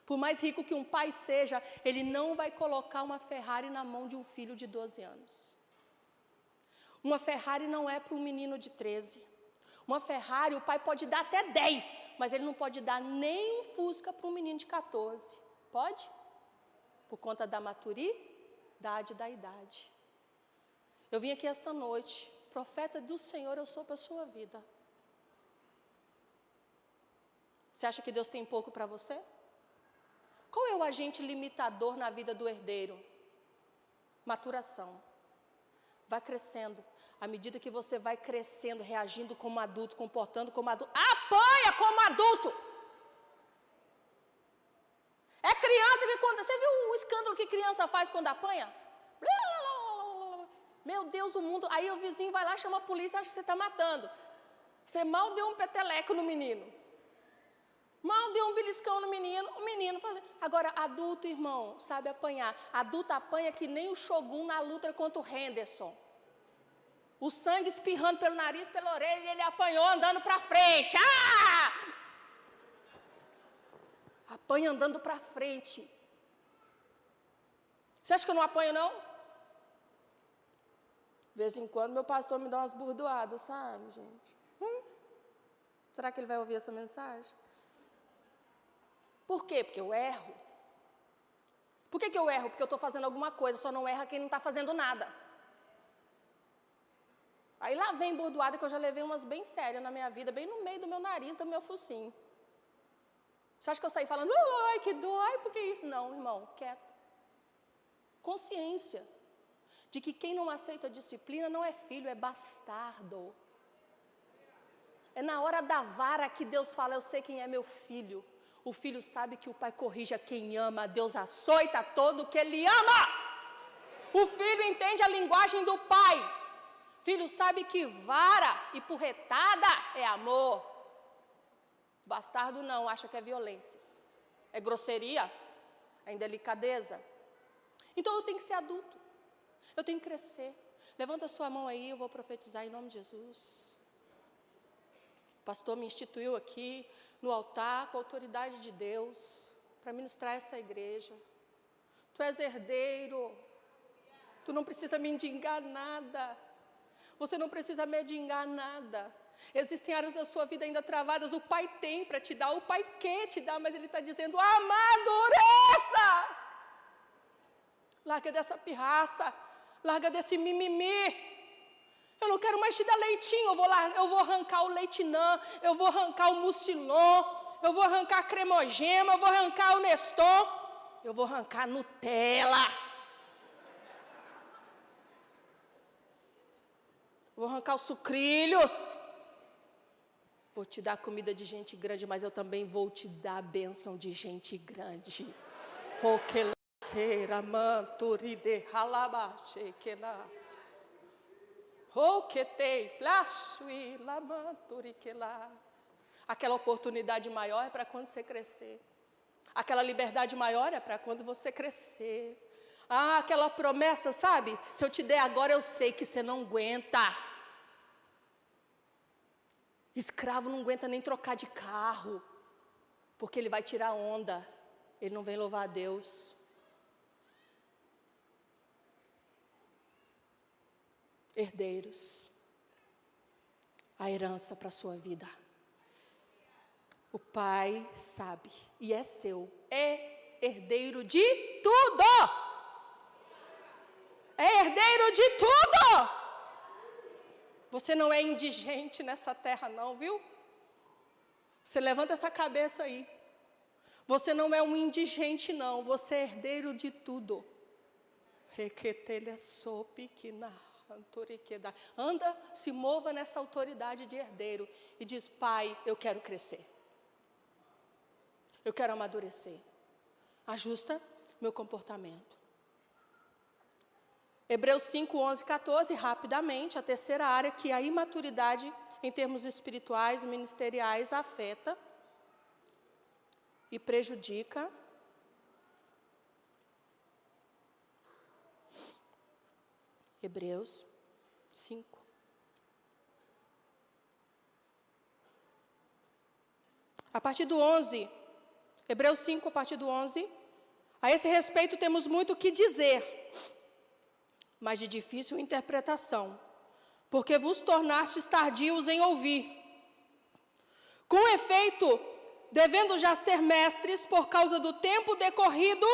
Por mais rico que um pai seja, ele não vai colocar uma Ferrari na mão de um filho de 12 anos. Uma Ferrari não é para um menino de 13. Uma Ferrari, o pai pode dar até 10, mas ele não pode dar nem um Fusca para um menino de 14. Pode? Por conta da maturidade da idade. Eu vim aqui esta noite, profeta do Senhor, eu sou para a sua vida. Você acha que Deus tem pouco para você? Qual é o agente limitador na vida do herdeiro? Maturação. Vai crescendo. À medida que você vai crescendo, reagindo como adulto, comportando como adulto, apanha como adulto. É criança que quando... Você viu o escândalo que criança faz quando apanha? Meu Deus, o mundo... Aí o vizinho vai lá, chama a polícia, acha que você está matando. Você mal deu um peteleco no menino. Mal deu um beliscão no menino, o menino faz... Agora, adulto, irmão, sabe apanhar. Adulto apanha que nem o Shogun na luta contra o Henderson. O sangue espirrando pelo nariz, pela orelha, e ele apanhou andando para frente. Ah! Apanha andando para frente. Você acha que eu não apanho, não? De vez em quando, meu pastor me dá umas burdoadas, sabe, gente? Será que ele vai ouvir essa mensagem? Por quê? Porque eu erro. Por que eu erro? Porque eu estou fazendo alguma coisa, só não erra quem não está fazendo nada. Aí lá vem bordoada, que eu já levei umas bem sérias na minha vida, bem no meio do meu nariz, do meu focinho. Você acha que eu saí falando, ai, que dói, por que isso? Não, irmão, quieto. Consciência de que quem não aceita a disciplina não é filho, é bastardo. É na hora da vara que Deus fala, eu sei quem é meu filho. O filho sabe que o pai corrige a quem ama, Deus açoita todo o que ele ama. O filho entende a linguagem do pai. Filho sabe que vara e porretada é amor. Bastardo não, acha que é violência. É grosseria, é indelicadeza. Então eu tenho que ser adulto. Eu tenho que crescer. Levanta a sua mão aí, eu vou profetizar em nome de Jesus. O pastor me instituiu aqui no altar, com a autoridade de Deus, para ministrar essa igreja. Tu és herdeiro, tu não precisa mendigar nada, você não precisa mendigar nada. Existem áreas da sua vida ainda travadas, o Pai tem para te dar, o Pai quer te dar, mas Ele está dizendo, amadureça! Larga dessa pirraça, larga desse mimimi. Eu não quero mais te dar leitinho, eu vou arrancar o leitinã, eu vou arrancar o mucilon, eu vou arrancar a cremogema, eu vou arrancar o Neston, eu vou arrancar a Nutella. Vou arrancar os sucrilhos. Vou te dar comida de gente grande, mas eu também vou te dar a bênção de gente grande. Aquela oportunidade maior é para quando você crescer. Aquela liberdade maior é para quando você crescer. Aquela promessa, sabe? Se eu te der agora, eu sei que você não aguenta. Escravo não aguenta nem trocar de carro, porque ele vai tirar onda. Ele não vem louvar a Deus. Herdeiros. A herança para a sua vida. O Pai sabe e é seu. É herdeiro de tudo. É herdeiro de tudo. Você não é indigente nessa terra não, viu? Você levanta essa cabeça aí. Você não é um indigente não, você é herdeiro de tudo. Anda, se mova nessa autoridade de herdeiro e diz: Pai, eu quero crescer. Eu quero amadurecer. Ajusta meu comportamento. Hebreus 5, 11, 14, rapidamente, a terceira área que a imaturidade em termos espirituais e ministeriais afeta e prejudica. Hebreus 5. A partir do 11, Hebreus 5, a partir do 11, a esse respeito temos muito o que dizer, mas de difícil interpretação, porque vos tornastes tardios em ouvir. Com efeito, devendo já ser mestres por causa do tempo decorrido,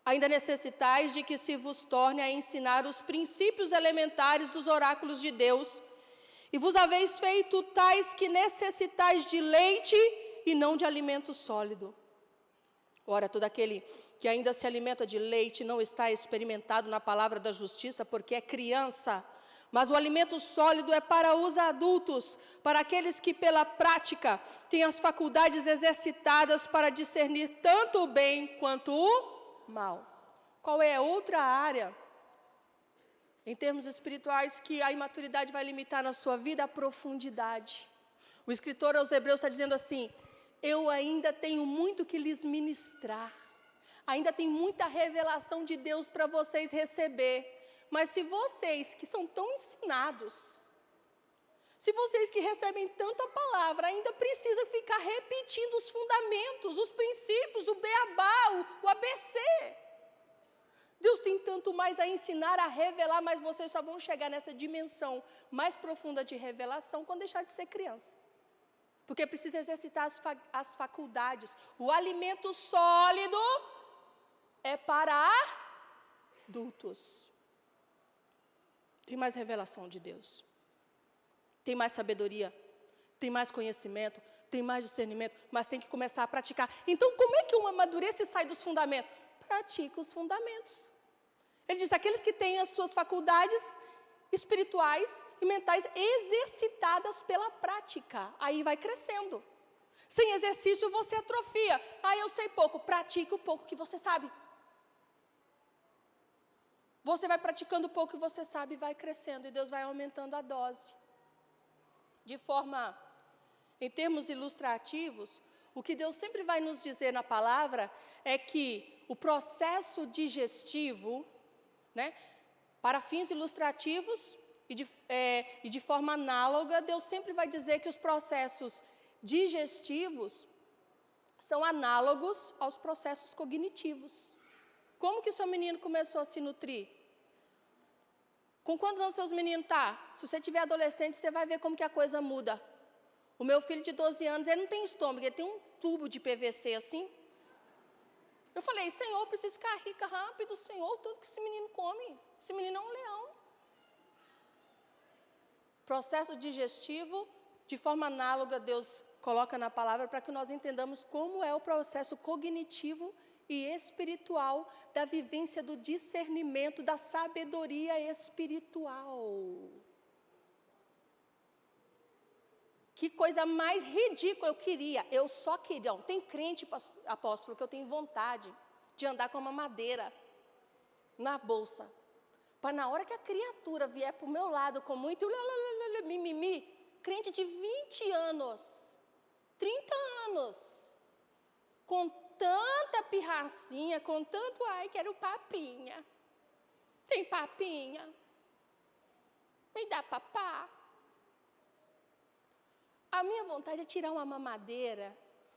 ainda necessitais de que se vos torne a ensinar os princípios elementares dos oráculos de Deus, e vos haveis feito tais que necessitais de leite e não de alimento sólido. Ora, todo aquele que ainda se alimenta de leite não está experimentado na palavra da justiça, porque é criança. Mas o alimento sólido é para os adultos, para aqueles que pela prática têm as faculdades exercitadas para discernir tanto o bem quanto o mal. Qual é a outra área, em termos espirituais, que a imaturidade vai limitar na sua vida? A profundidade. O escritor aos Hebreus está dizendo assim: eu ainda tenho muito que lhes ministrar. Ainda tem muita revelação de Deus para vocês receber. Mas se vocês que são tão ensinados, se vocês que recebem tanta palavra, ainda precisam ficar repetindo os fundamentos, os princípios, o beabá, o ABC. Deus tem tanto mais a ensinar, a revelar, mas vocês só vão chegar nessa dimensão mais profunda de revelação quando deixar de ser criança. Porque precisa exercitar as faculdades. O alimento sólido é para adultos. Tem mais revelação de Deus. Tem mais sabedoria. Tem mais conhecimento. Tem mais discernimento. Mas tem que começar a praticar. Então, como é que um amadurece e sai dos fundamentos? Pratica os fundamentos. Ele diz: aqueles que têm as suas faculdades espirituais e mentais exercitadas pela prática. Aí vai crescendo. Sem exercício você atrofia. Eu sei pouco. Pratique o pouco que você sabe. Você vai praticando o pouco que você sabe e vai crescendo. E Deus vai aumentando a dose. De forma, em termos ilustrativos, o que Deus sempre vai nos dizer na palavra é que o processo digestivo, para fins ilustrativos e de forma análoga, Deus sempre vai dizer que os processos digestivos são análogos aos processos cognitivos. Como que seu menino começou a se nutrir? Com quantos anos seus meninos estão? Se você tiver adolescente, você vai ver como que a coisa muda. O meu filho de 12 anos, ele não tem estômago, ele tem um tubo de PVC assim. Eu falei: Senhor, eu preciso ficar rica rápido, Senhor, tudo que esse menino come. Esse menino é um leão. Processo digestivo, de forma análoga, Deus coloca na palavra para que nós entendamos como é o processo cognitivo e espiritual da vivência do discernimento, da sabedoria espiritual. Que coisa mais ridícula eu só queria. Tem crente, apóstolo, que eu tenho vontade de andar com uma madeira na bolsa, Para na hora que a criatura vier para o meu lado com muito mimimi, crente de 20 anos, 30 anos, com tanta pirracinha, com tanto, ai, quero papinha. Tem papinha? Me dá papá. A minha vontade é tirar uma mamadeira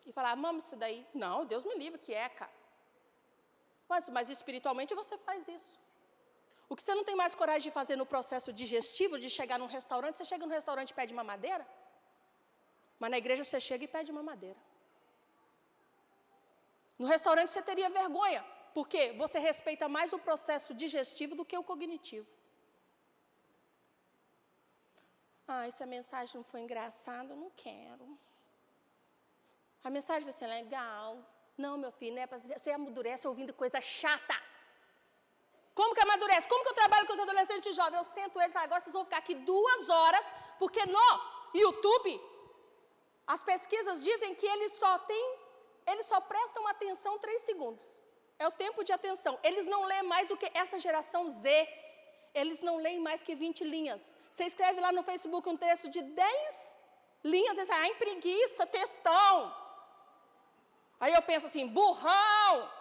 e falar, mama isso daí. Não, Deus me livre, que é, cara. Mas espiritualmente você faz isso. O que você não tem mais coragem de fazer no processo digestivo, de chegar num restaurante, você chega num restaurante e pede mamadeira, mas na igreja você chega e pede mamadeira. No restaurante você teria vergonha, porque você respeita mais o processo digestivo do que o cognitivo. Ah, se a mensagem não foi engraçada, eu não quero. A mensagem vai ser legal. Não, meu filho, não é para você amadurece ouvindo coisa chata. Como que amadurece? Como que eu trabalho com os adolescentes jovens? Eu sento eles e falo, agora vocês vão ficar aqui 2 horas, porque no YouTube, as pesquisas dizem que eles só prestam atenção 3 segundos. É o tempo de atenção. Eles não leem mais do que essa geração Z. Eles não leem mais que 20 linhas. Você escreve lá no Facebook um texto de 10 linhas, e você preguiça, textão. Aí eu penso assim, burrão.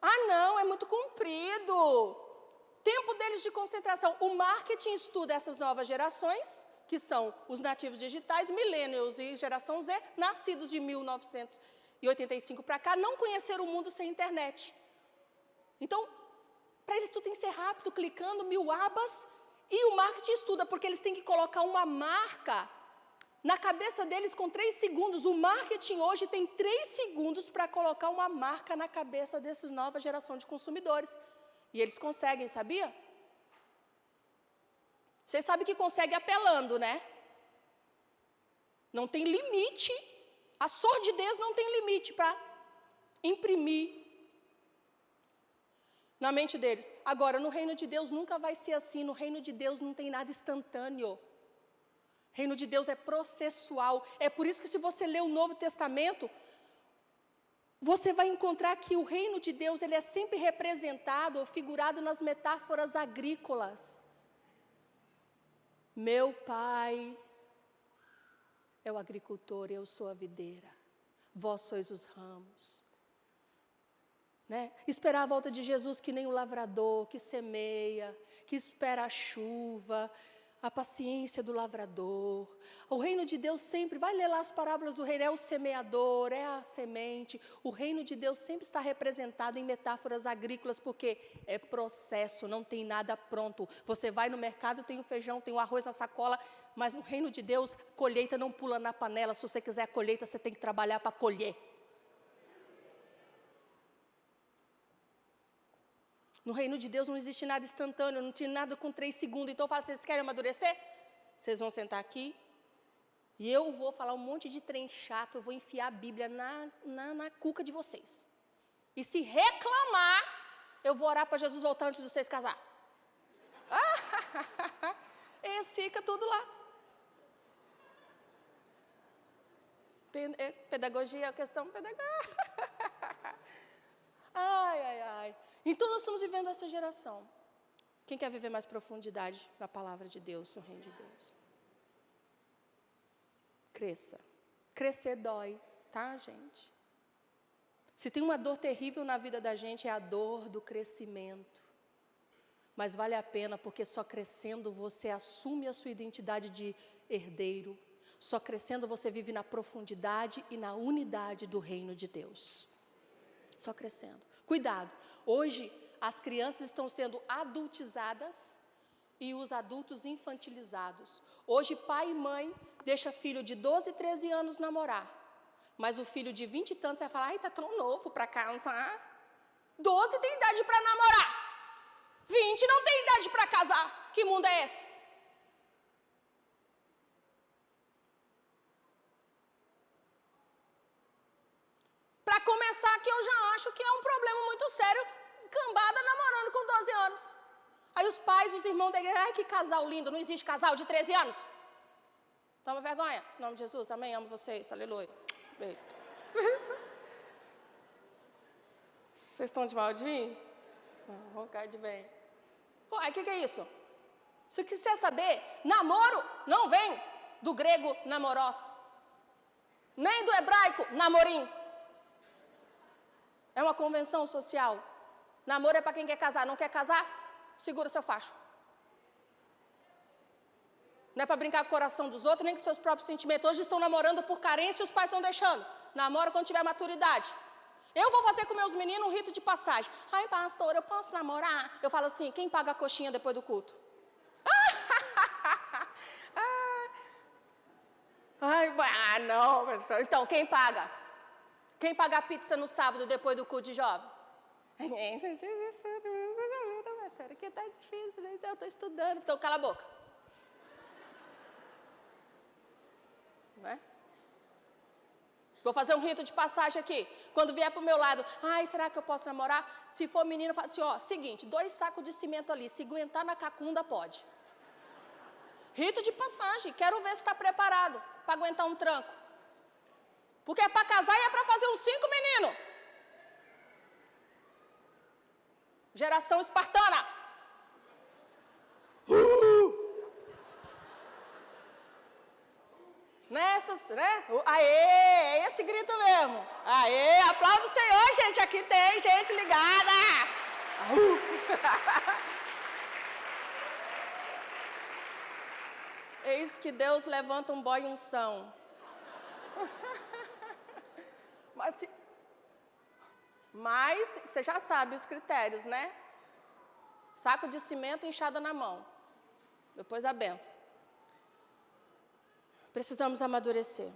Ah, não, é muito comprido. Tempo deles de concentração. O marketing estuda essas novas gerações, que são os nativos digitais, millennials e geração Z, nascidos de 1985 para cá, não conheceram o mundo sem internet. Então, para eles tudo tem que ser rápido, clicando 1000 abas, e o marketing estuda, porque eles têm que colocar uma marca na cabeça deles com 3 segundos. O marketing hoje tem 3 segundos para colocar uma marca na cabeça dessa nova geração de consumidores. E eles conseguem, sabia? Vocês sabem que consegue apelando, né? Não tem limite. A sordidez não tem limite para imprimir na mente deles. Agora, no reino de Deus nunca vai ser assim. No reino de Deus não tem nada instantâneo. O reino de Deus é processual. É por isso que se você ler o Novo Testamento, você vai encontrar que o reino de Deus ele é sempre representado ou figurado nas metáforas agrícolas. Meu pai é o agricultor, eu sou a videira. Vós sois os ramos. Né? Esperar a volta de Jesus que nem o lavrador, que semeia, que espera a chuva, a paciência do lavrador. O reino de Deus sempre, vai ler lá as parábolas do reino, é o semeador, é a semente. O reino de Deus sempre está representado em metáforas agrícolas, porque é processo, não tem nada pronto. Você vai no mercado, tem o feijão, tem o arroz na sacola, mas no reino de Deus, colheita não pula na panela. Se você quiser colheita, você tem que trabalhar para colher. No reino de Deus não existe nada instantâneo, não tem nada com 3 segundos. Então eu falo, vocês querem amadurecer? Vocês vão sentar aqui e eu vou falar um monte de trem chato, eu vou enfiar a Bíblia na cuca de vocês. E se reclamar, eu vou orar para Jesus voltar antes de vocês casar. Esse fica tudo lá. Pedagogia, questão pedagógica. Ai. Então nós estamos vivendo essa geração. Quem quer viver mais profundidade na palavra de Deus, no reino de Deus? Cresça. Crescer dói, tá, gente? Se tem uma dor terrível na vida da gente, é a dor do crescimento. Mas vale a pena, porque só crescendo você assume a sua identidade de herdeiro. Só crescendo você vive na profundidade e na unidade do reino de Deus. Só crescendo. Cuidado, hoje as crianças estão sendo adultizadas e os adultos infantilizados. Hoje pai e mãe deixam filho de 12, 13 anos namorar. Mas o filho de 20 e tantos vai falar, ai, tá tão novo para casar. 12 tem idade para namorar. 20 não tem idade para casar. Que mundo é esse? Para começar, que eu já acho que é um problema muito sério, cambada namorando com 12 anos. Aí os pais, os irmãos da igreja, ai que casal lindo, não existe casal de 13 anos. Toma vergonha, em nome de Jesus, amém, amo vocês, aleluia. Beijo. Vocês estão de mal de mim? Vamos cair de bem. Uai, o que é isso? Se quiser saber, namoro não vem do grego namoros, nem do hebraico namorim. É uma convenção social. Namoro é para quem quer casar. Não quer casar? Segura seu facho. Não é para brincar com o coração dos outros, nem com seus próprios sentimentos. Hoje estão namorando por carência e os pais estão deixando. Namora quando tiver maturidade. Eu vou fazer com meus meninos um rito de passagem. Ai, pastor, eu posso namorar? Eu falo assim, quem paga a coxinha depois do culto? Ai, não, pessoal. Então, quem paga? Quem paga a pizza no sábado depois do culto de jovem? Que tá difícil, né? Então eu estou estudando. Então, cala a boca. Não é? Vou fazer um rito de passagem aqui. Quando vier para o meu lado, ai, será que eu posso namorar? Se for menino, fala assim, ó, seguinte, 2 sacos de cimento ali, se aguentar na cacunda, pode. Rito de passagem, quero ver se está preparado para aguentar um tranco. Porque é para casar e é para fazer uns 5 meninos. Geração espartana. Nessas, né? Aê, é esse grito mesmo. Aê, aplauda o Senhor, gente. Aqui tem gente ligada. Eis que Deus levanta um boi unção. Mas você já sabe os critérios, né? Saco de cimento, enxada na mão. Depois a benção. Precisamos amadurecer.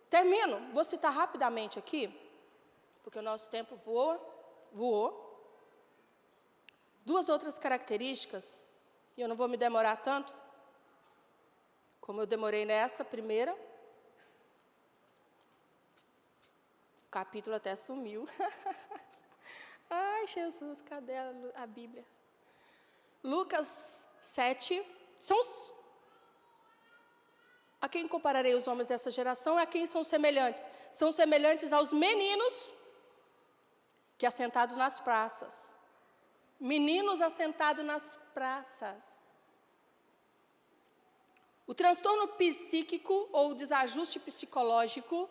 Termino, vou citar rapidamente aqui, porque o nosso tempo voou. 2 outras características, e eu não vou me demorar tanto, como eu demorei nessa primeira. O capítulo até sumiu. Ai, Jesus, cadê a Bíblia? Lucas 7, a quem compararei os homens dessa geração? A quem são semelhantes? São semelhantes aos meninos que assentados nas praças. Meninos assentados nas praças. O transtorno psíquico ou desajuste psicológico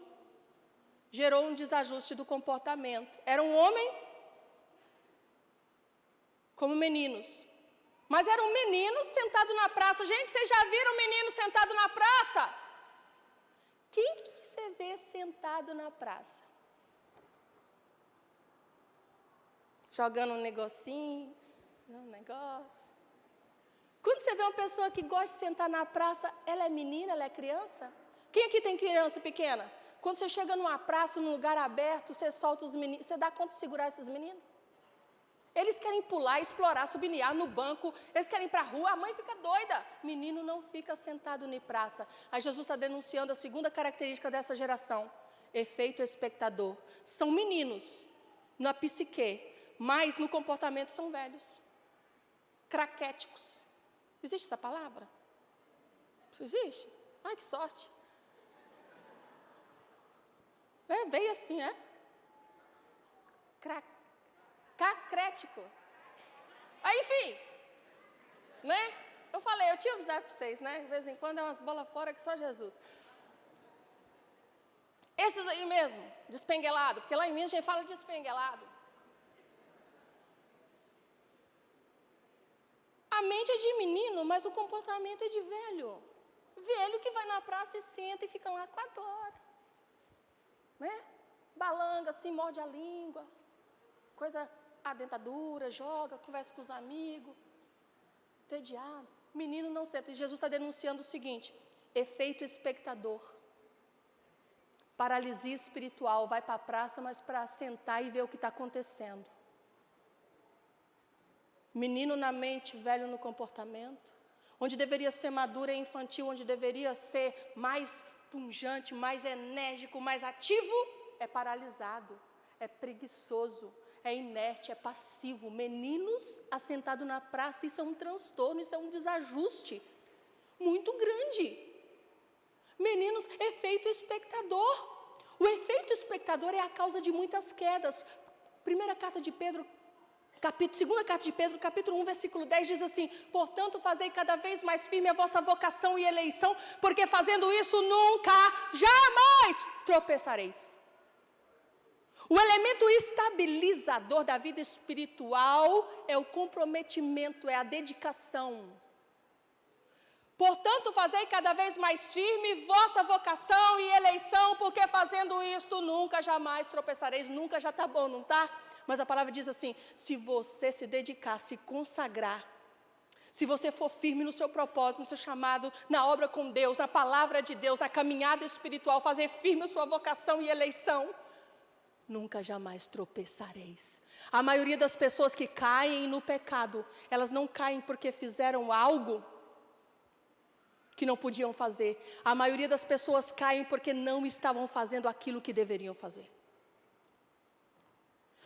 gerou um desajuste do comportamento. Era um homem como meninos. Mas era um menino sentado na praça. Gente, vocês já viram um menino sentado na praça? Quem que você vê sentado na praça? Jogando um negocinho, um negócio. Quando você vê uma pessoa que gosta de sentar na praça, ela é menina, ela é criança? Quem aqui tem criança pequena? Quando você chega numa praça, num lugar aberto, você solta os meninos, você dá conta de segurar esses meninos? Eles querem pular, explorar, subniar no banco, eles querem ir para a rua, a mãe fica doida. Menino não fica sentado em praça. Aí Jesus está denunciando a segunda característica dessa geração, efeito espectador. São meninos na psique, mas no comportamento são velhos, craquéticos. Existe essa palavra? Existe? Ai, que sorte. Veio assim, cacrético. Aí, enfim, né? Eu falei, eu tinha avisado para vocês, né? De vez em quando é umas bolas fora que só Jesus. Esses aí mesmo, despenguelado, porque lá em Minas a gente fala despenguelado. A mente é de menino, mas o comportamento é de velho. Velho que vai na praça e senta e fica lá 4 horas. Né? Balanga assim, morde a língua. Coisa, a dentadura, joga, conversa com os amigos. Entediado. Menino não senta. E Jesus está denunciando o seguinte, efeito espectador. Paralisia espiritual, vai para a praça, mas para sentar e ver o que está acontecendo. Menino na mente, velho no comportamento. Onde deveria ser maduro é infantil, onde deveria ser mais pungente, mais enérgico, mais ativo, é paralisado, é preguiçoso, é inerte, é passivo. Meninos assentados na praça, isso é um transtorno, isso é um desajuste muito grande. Meninos, efeito espectador. O efeito espectador é a causa de muitas quedas, Segunda carta de Pedro, capítulo 1, versículo 10, diz assim: portanto, fazei cada vez mais firme a vossa vocação e eleição, porque fazendo isso nunca, jamais tropeçareis. O elemento estabilizador da vida espiritual é o comprometimento, é a dedicação. Portanto, fazei cada vez mais firme vossa vocação e eleição, porque fazendo isto nunca, jamais tropeçareis. Nunca já está bom, não está? Mas a palavra diz assim: se você se dedicar, se consagrar, se você for firme no seu propósito, no seu chamado, na obra com Deus, na palavra de Deus, na caminhada espiritual, fazer firme a sua vocação e eleição, nunca jamais tropeçareis. A maioria das pessoas que caem no pecado, elas não caem porque fizeram algo que não podiam fazer. A maioria das pessoas caem porque não estavam fazendo aquilo que deveriam fazer.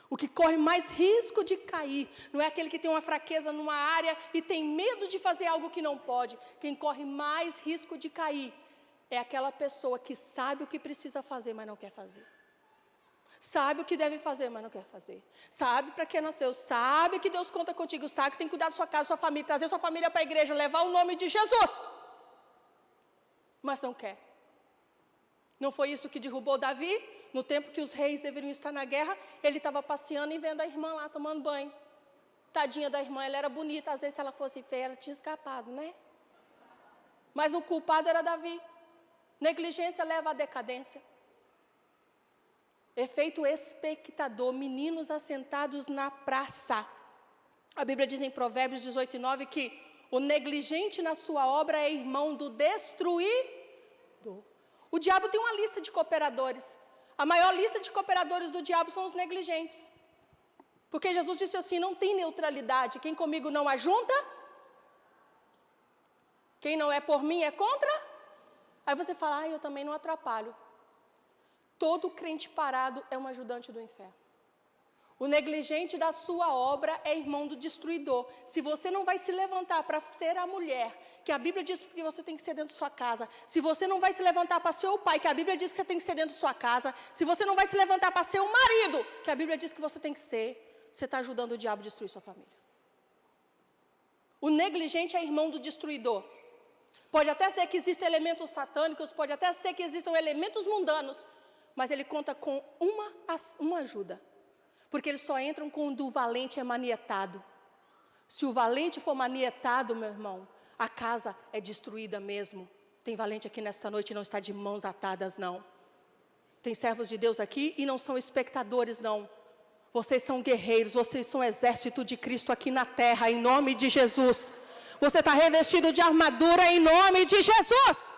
O que corre mais risco de cair não é aquele que tem uma fraqueza numa área e tem medo de fazer algo que não pode. Quem corre mais risco de cair é aquela pessoa que sabe o que precisa fazer, mas não quer fazer. Sabe o que deve fazer, mas não quer fazer. Sabe para que nasceu, sabe que Deus conta contigo, sabe que tem que cuidar da sua casa, da sua família, trazer sua família para a igreja, levar o nome de Jesus. Mas não quer. Não foi isso que derrubou Davi? No tempo que os reis deveriam estar na guerra, ele estava passeando e vendo a irmã lá tomando banho. Tadinha da irmã, ela era bonita, às vezes se ela fosse feia, ela tinha escapado, né? Mas o culpado era Davi. Negligência leva à decadência. Efeito espectador, meninos assentados na praça. A Bíblia diz em Provérbios 18:9 que o negligente na sua obra é irmão do destruidor. O diabo tem uma lista de cooperadores. A maior lista de cooperadores do diabo são os negligentes. Porque Jesus disse assim: não tem neutralidade. Quem comigo não ajunta, quem não é por mim é contra. Aí você fala: eu também não atrapalho. Todo crente parado é um ajudante do inferno. O negligente da sua obra é irmão do destruidor. Se você não vai se levantar para ser a mulher, que a Bíblia diz que você tem que ser dentro da sua casa. Se você não vai se levantar para ser o pai, que a Bíblia diz que você tem que ser dentro da sua casa. Se você não vai se levantar para ser o marido, que a Bíblia diz que você tem que ser, você está ajudando o diabo a destruir sua família. O negligente é irmão do destruidor. Pode até ser que existam elementos satânicos, pode até ser que existam elementos mundanos, mas ele conta com uma ajuda. Porque eles só entram quando o valente é manietado. Se o valente for manietado, meu irmão, a casa é destruída mesmo. Tem valente aqui nesta noite e não está de mãos atadas, não. Tem servos de Deus aqui e não são espectadores, não. Vocês são guerreiros, vocês são exército de Cristo aqui na terra, em nome de Jesus. Você está revestido de armadura em nome de Jesus.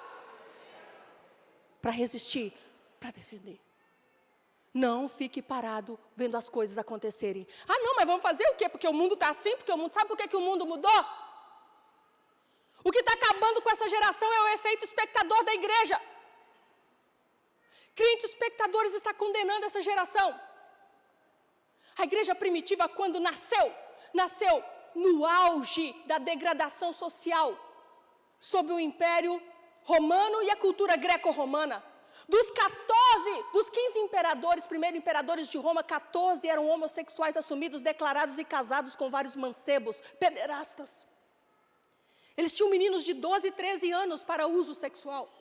Para resistir, para defender. Não fique parado vendo as coisas acontecerem. Ah, não, mas vamos fazer o quê? Porque o mundo está assim, porque o mundo... Sabe por que o mundo mudou? O que está acabando com essa geração é o efeito espectador da igreja. Crentes espectadores está condenando essa geração. A igreja primitiva, quando nasceu no auge da degradação social, sob o Império Romano e a cultura greco-romana. Dos 15 imperadores, primeiros imperadores de Roma, 14 eram homossexuais assumidos, declarados e casados com vários mancebos, pederastas. Eles tinham meninos de 12 e 13 anos para uso sexual.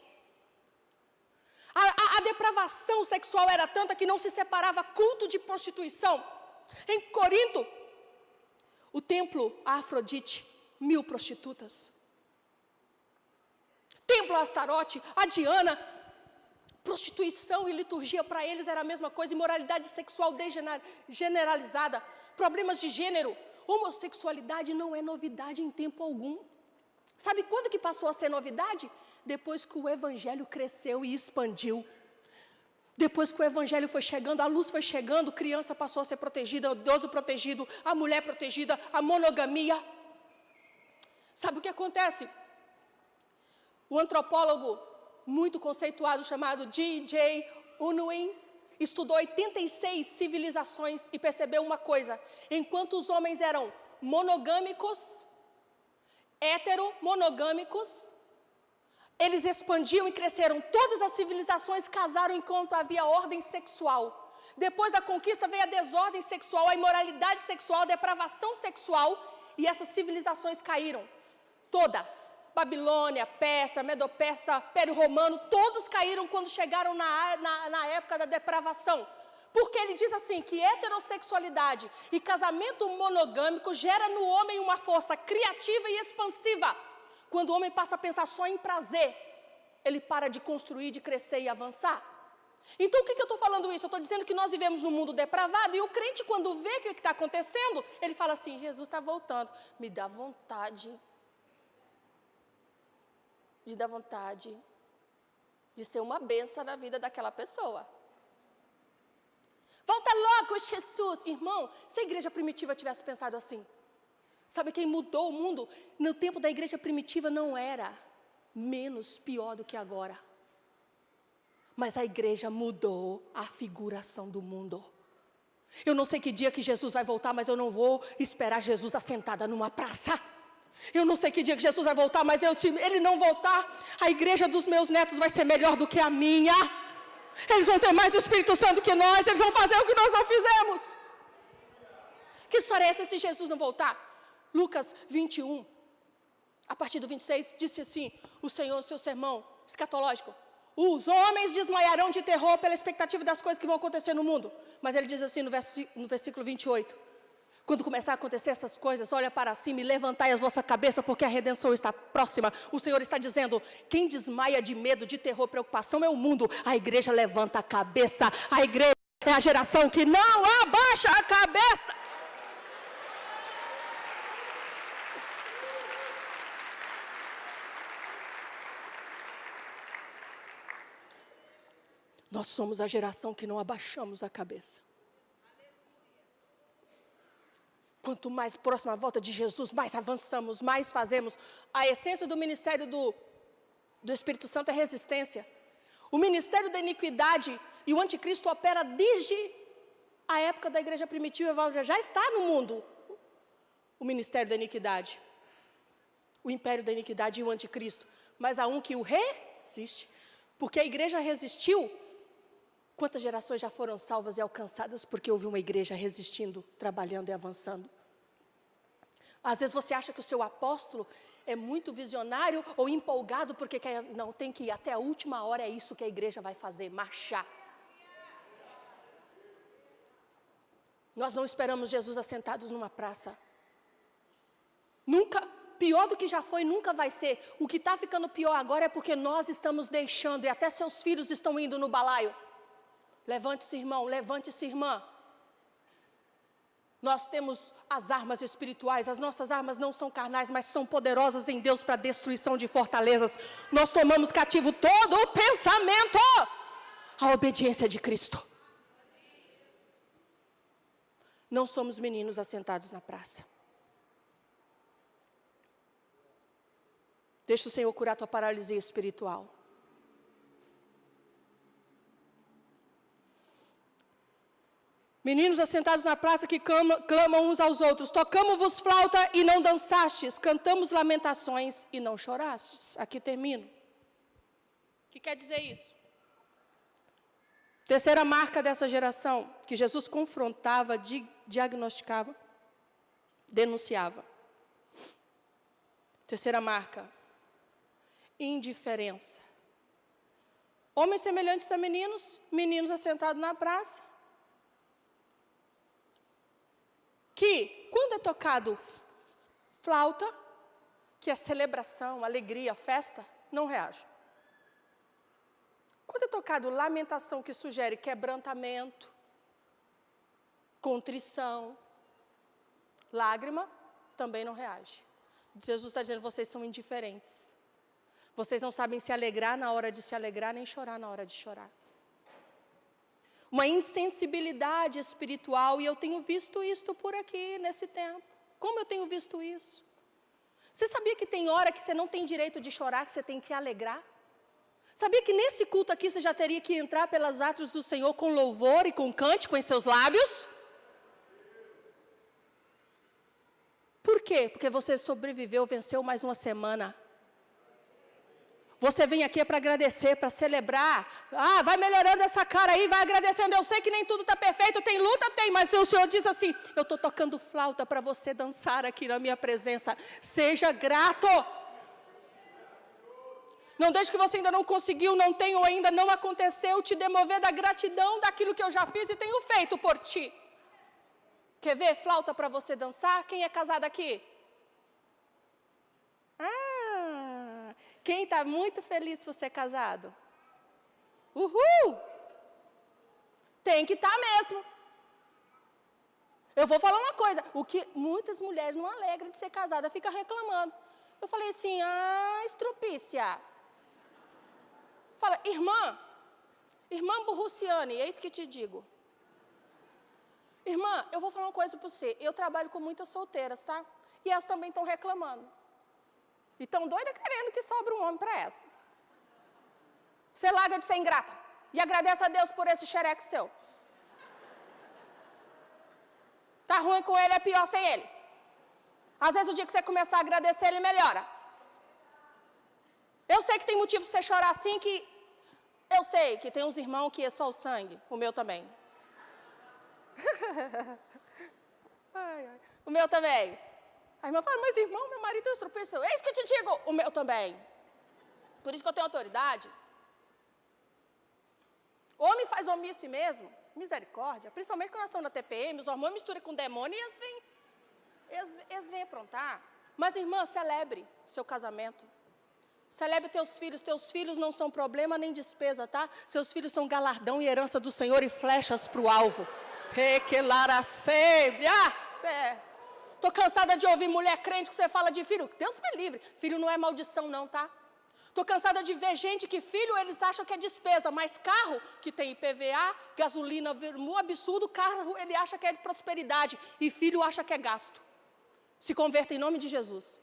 A depravação sexual era tanta que não se separava culto de prostituição. Em Corinto, o templo a Afrodite, 1000 prostitutas. Templo a Astarote, a Diana. Prostituição e liturgia para eles era a mesma coisa, imoralidade sexual generalizada, problemas de gênero, homossexualidade não é novidade em tempo algum. Sabe quando que passou a ser novidade? Depois que o evangelho cresceu e expandiu. Depois que o evangelho foi chegando, a luz foi chegando, criança passou a ser protegida, o idoso protegido, a mulher protegida, a monogamia. Sabe o que acontece? O antropólogo muito conceituado, chamado G.J. Unwin, estudou 86 civilizações e percebeu uma coisa: enquanto os homens eram monogâmicos, heteromonogâmicos, eles expandiam e cresceram. Todas as civilizações casaram enquanto havia ordem sexual. Depois da conquista veio a desordem sexual, a imoralidade sexual, a depravação sexual, e essas civilizações caíram. Todas. Babilônia, Pérsia, Medo-Persa, Império Romano, todos caíram quando chegaram na época da depravação. Porque ele diz assim, que heterossexualidade e casamento monogâmico gera no homem uma força criativa e expansiva. Quando o homem passa a pensar só em prazer, ele para de construir, de crescer e avançar. Então, o que eu estou falando isso? Eu estou dizendo que nós vivemos num mundo depravado, e o crente, quando vê o que está acontecendo, ele fala assim, Jesus está voltando. Me dá vontade de ser uma bênção na vida daquela pessoa. Volta logo, Jesus! Irmão, se a igreja primitiva tivesse pensado assim, sabe quem mudou o mundo? No tempo da igreja primitiva não era menos pior do que agora. Mas a igreja mudou a figuração do mundo. Eu não sei que dia que Jesus vai voltar, mas eu não vou esperar Jesus assentada numa praça. Eu não sei que dia que Jesus vai voltar, mas se ele não voltar, a igreja dos meus netos vai ser melhor do que a minha. Eles vão ter mais do Espírito Santo que nós, eles vão fazer o que nós não fizemos. Que história é essa se Jesus não voltar? Lucas 21, a partir do 26, disse assim, o Senhor, seu sermão escatológico, os homens desmaiarão de terror pela expectativa das coisas que vão acontecer no mundo. Mas ele diz assim no versículo 28, quando começar a acontecer essas coisas, olha para cima e levantai as vossas cabeças, porque a redenção está próxima. O Senhor está dizendo, quem desmaia de medo, de terror, preocupação é o mundo. A igreja levanta a cabeça, a igreja é a geração que não abaixa a cabeça. Nós somos a geração que não abaixamos a cabeça. Quanto mais próxima à volta de Jesus, mais avançamos, mais fazemos. A essência do ministério do Espírito Santo é resistência. O ministério da iniquidade e o anticristo opera desde a época da igreja primitiva, já está no mundo. O ministério da iniquidade, o império da iniquidade e o anticristo. Mas há um que o resiste, porque a igreja resistiu. Quantas gerações já foram salvas e alcançadas porque houve uma igreja resistindo, trabalhando e avançando? Às vezes você acha que o seu apóstolo é muito visionário ou empolgado porque não, tem que ir até a última hora, é isso que a igreja vai fazer, marchar. Nós não esperamos Jesus assentados numa praça. Nunca, pior do que já foi, nunca vai ser. O que está ficando pior agora é porque nós estamos deixando, e até seus filhos estão indo no balaio. Levante-se, irmão, levante-se, irmã. Nós temos as armas espirituais, as nossas armas não são carnais, mas são poderosas em Deus para a destruição de fortalezas. Nós tomamos cativo todo o pensamento à obediência de Cristo. Não somos meninos assentados na praça. Deixa o Senhor curar tua paralisia espiritual. Meninos assentados na praça que clamam uns aos outros, tocamos-vos flauta e não dançastes, cantamos lamentações e não chorastes. Aqui termino. O que quer dizer isso? Terceira marca dessa geração, que Jesus confrontava, diagnosticava, denunciava. Terceira marca, indiferença. Homens semelhantes a meninos, meninos assentados na praça, que, quando é tocado flauta, que é celebração, alegria, festa, não reage. Quando é tocado lamentação, que sugere quebrantamento, contrição, lágrima, também não reage. Jesus está dizendo, vocês são indiferentes. Vocês não sabem se alegrar na hora de se alegrar, nem chorar na hora de chorar. Uma insensibilidade espiritual, e eu tenho visto isto por aqui, nesse tempo. Como eu tenho visto isso? Você sabia que tem hora que você não tem direito de chorar, que você tem que alegrar? Sabia que nesse culto aqui você já teria que entrar pelas atos do Senhor com louvor e com cântico em seus lábios? Por quê? Porque você sobreviveu, venceu mais uma semana. Você vem aqui para agradecer, para celebrar. Ah, vai melhorando essa cara aí, vai agradecendo. Eu sei que nem tudo está perfeito, tem luta, tem, mas o Senhor diz assim, eu estou tocando flauta para você dançar aqui na minha presença. Seja grato. Não deixe que você ainda não conseguiu, não tem ou ainda não aconteceu, te demover da gratidão daquilo que eu já fiz e tenho feito por ti. Quer ver flauta para você dançar? Quem é casado aqui? Quem está muito feliz por ser casado? Uhul! Tem que estar mesmo. Eu vou falar uma coisa, o que muitas mulheres não alegram de ser casada, fica reclamando. Eu falei assim, estrupícia. Fala, irmã Burruciane, eis que te digo. Irmã, eu vou falar uma coisa para você, eu trabalho com muitas solteiras, tá? E elas também estão reclamando. E estão doidas querendo que sobre um homem para essa. Você larga de ser ingrata e agradece a Deus por esse xereque seu. Tá ruim com ele, é pior sem ele. Às vezes o dia que você começar a agradecer, ele melhora. Eu sei que tem motivo para você chorar assim, que... Eu sei que tem uns irmãos que é só o sangue, o meu também. O meu também. A irmã fala, mas irmão, meu marido é um estrupício. Eis que eu te digo, o meu também. Por isso que eu tenho autoridade. Homem faz homem mesmo, misericórdia. Principalmente quando nós estamos na TPM, os hormônios misturam com o demônio e eles vêm aprontar. Mas irmã, celebre seu casamento. Celebre teus filhos não são problema nem despesa, tá? Seus filhos são galardão e herança do Senhor e flechas para o alvo. Estou cansada de ouvir mulher crente que você fala de filho. Deus me livre, filho não é maldição não, tá? Estou cansada de ver gente que filho eles acham que é despesa, mas carro que tem IPVA, gasolina, um absurdo, carro ele acha que é prosperidade e filho acha que é gasto. Se converta em nome de Jesus.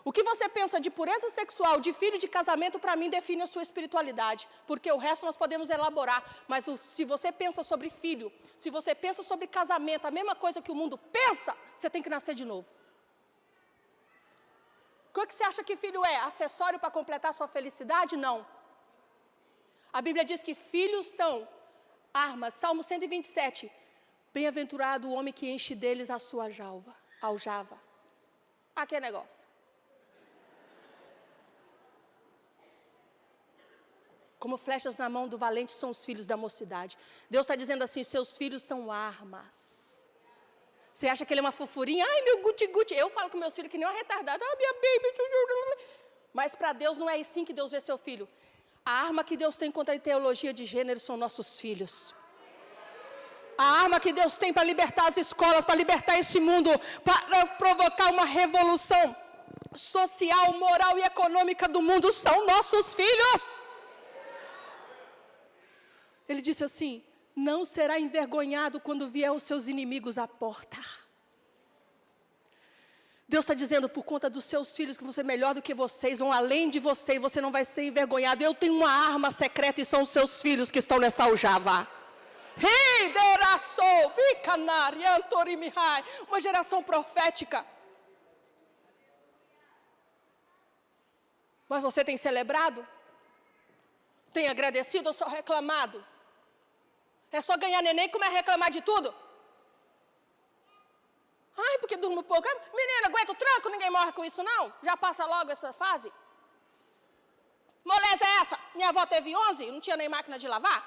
O que você pensa de pureza sexual, de filho, de casamento, para mim define a sua espiritualidade, porque o resto nós podemos elaborar, mas se você pensa sobre filho, se você pensa sobre casamento, a mesma coisa que o mundo pensa, você tem que nascer de novo. O que você acha que filho é? Acessório para completar sua felicidade? Não. A Bíblia diz que filhos são armas. Salmo 127. Bem-aventurado o homem que enche deles a sua aljava. Que negócio. Como flechas na mão do valente são os filhos da mocidade. Deus está dizendo assim, seus filhos são armas. Você acha que ele é uma fofurinha? Ai, meu guti-guti. Eu falo com meus filhos que nem uma retardada. Minha baby. Mas para Deus não é assim que Deus vê seu filho. A arma que Deus tem contra a teologia de gênero são nossos filhos. A arma que Deus tem para libertar as escolas, para libertar esse mundo, para provocar uma revolução social, moral e econômica do mundo são nossos filhos. Ele disse assim, não será envergonhado quando vier os seus inimigos à porta. Deus está dizendo, por conta dos seus filhos, que você é melhor do que vocês, vão além de você, e você não vai ser envergonhado. Eu tenho uma arma secreta e são os seus filhos que estão nessa aljava. Uma geração profética. Mas você tem celebrado? Tem agradecido ou só reclamado? É só ganhar neném e começar a reclamar de tudo? Ai, porque durmo pouco. Menina, aguenta o tranco, ninguém morre com isso não? Já passa logo essa fase? Moleza é essa? Minha avó teve 11, não tinha nem máquina de lavar?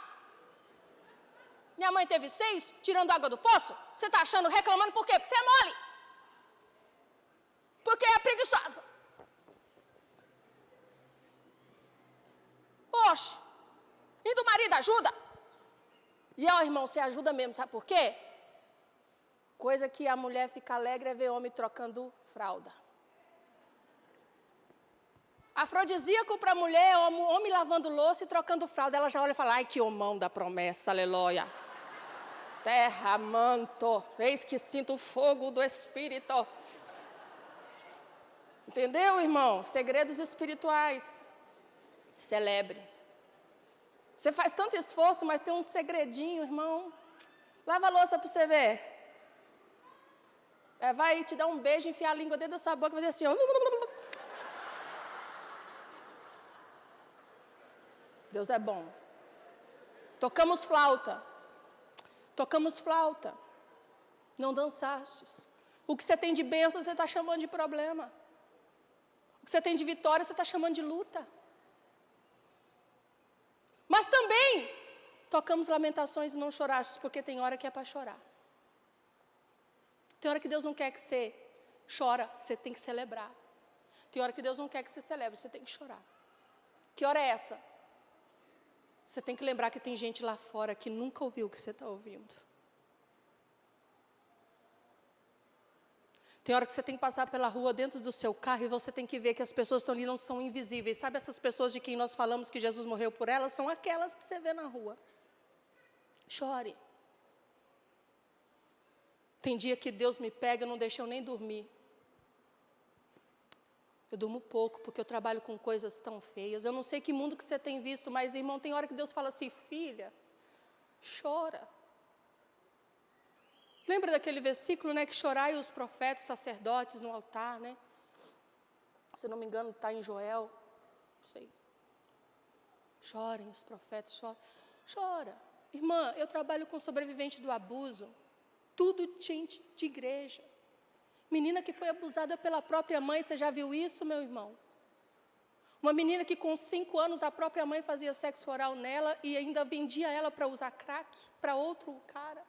Minha mãe teve 6, tirando água do poço? Você está achando, reclamando por quê? Porque você é mole. Porque é preguiçosa. Oxe, e do marido ajuda? E ó, irmão, você ajuda mesmo, sabe por quê? Coisa que a mulher fica alegre é ver homem trocando fralda. Afrodisíaco para a mulher é homem lavando louça e trocando fralda. Ela já olha e fala, ai, que homão da promessa, aleluia. Terra, manto, eis que sinto o fogo do Espírito. Entendeu, irmão? Segredos espirituais. Celebre. Você faz tanto esforço, mas tem um segredinho, irmão. Lava a louça para você ver. Vai te dar um beijo, enfiar a língua dentro da sua boca e fazer assim, ó. Deus é bom. Tocamos flauta. Tocamos flauta. Não dançastes. O que você tem de bênção, você está chamando de problema. O que você tem de vitória, você está chamando de luta. Mas também tocamos lamentações e não chorastes, porque tem hora que é para chorar. Tem hora que Deus não quer que você chora, você tem que celebrar. Tem hora que Deus não quer que você celebre, você tem que chorar. Que hora é essa? Você tem que lembrar que tem gente lá fora que nunca ouviu o que você está ouvindo. Tem hora que você tem que passar pela rua dentro do seu carro e você tem que ver que as pessoas que estão ali não são invisíveis. Sabe essas pessoas de quem nós falamos que Jesus morreu por elas? São aquelas que você vê na rua. Chore. Tem dia que Deus me pega e não deixa eu nem dormir. Eu durmo pouco porque eu trabalho com coisas tão feias. Eu não sei que mundo que você tem visto, mas, irmão, tem hora que Deus fala assim, filha, chora. Lembra daquele versículo, né, que chorai os profetas, sacerdotes no altar, né? Se eu não me engano, está em Joel, não sei. Chorem os profetas, chora. Chora. Irmã, eu trabalho com sobrevivente do abuso. Tudo gente de igreja. Menina que foi abusada pela própria mãe, você já viu isso, meu irmão? Uma menina que com 5 anos a própria mãe fazia sexo oral nela e ainda vendia ela para usar crack para outro cara.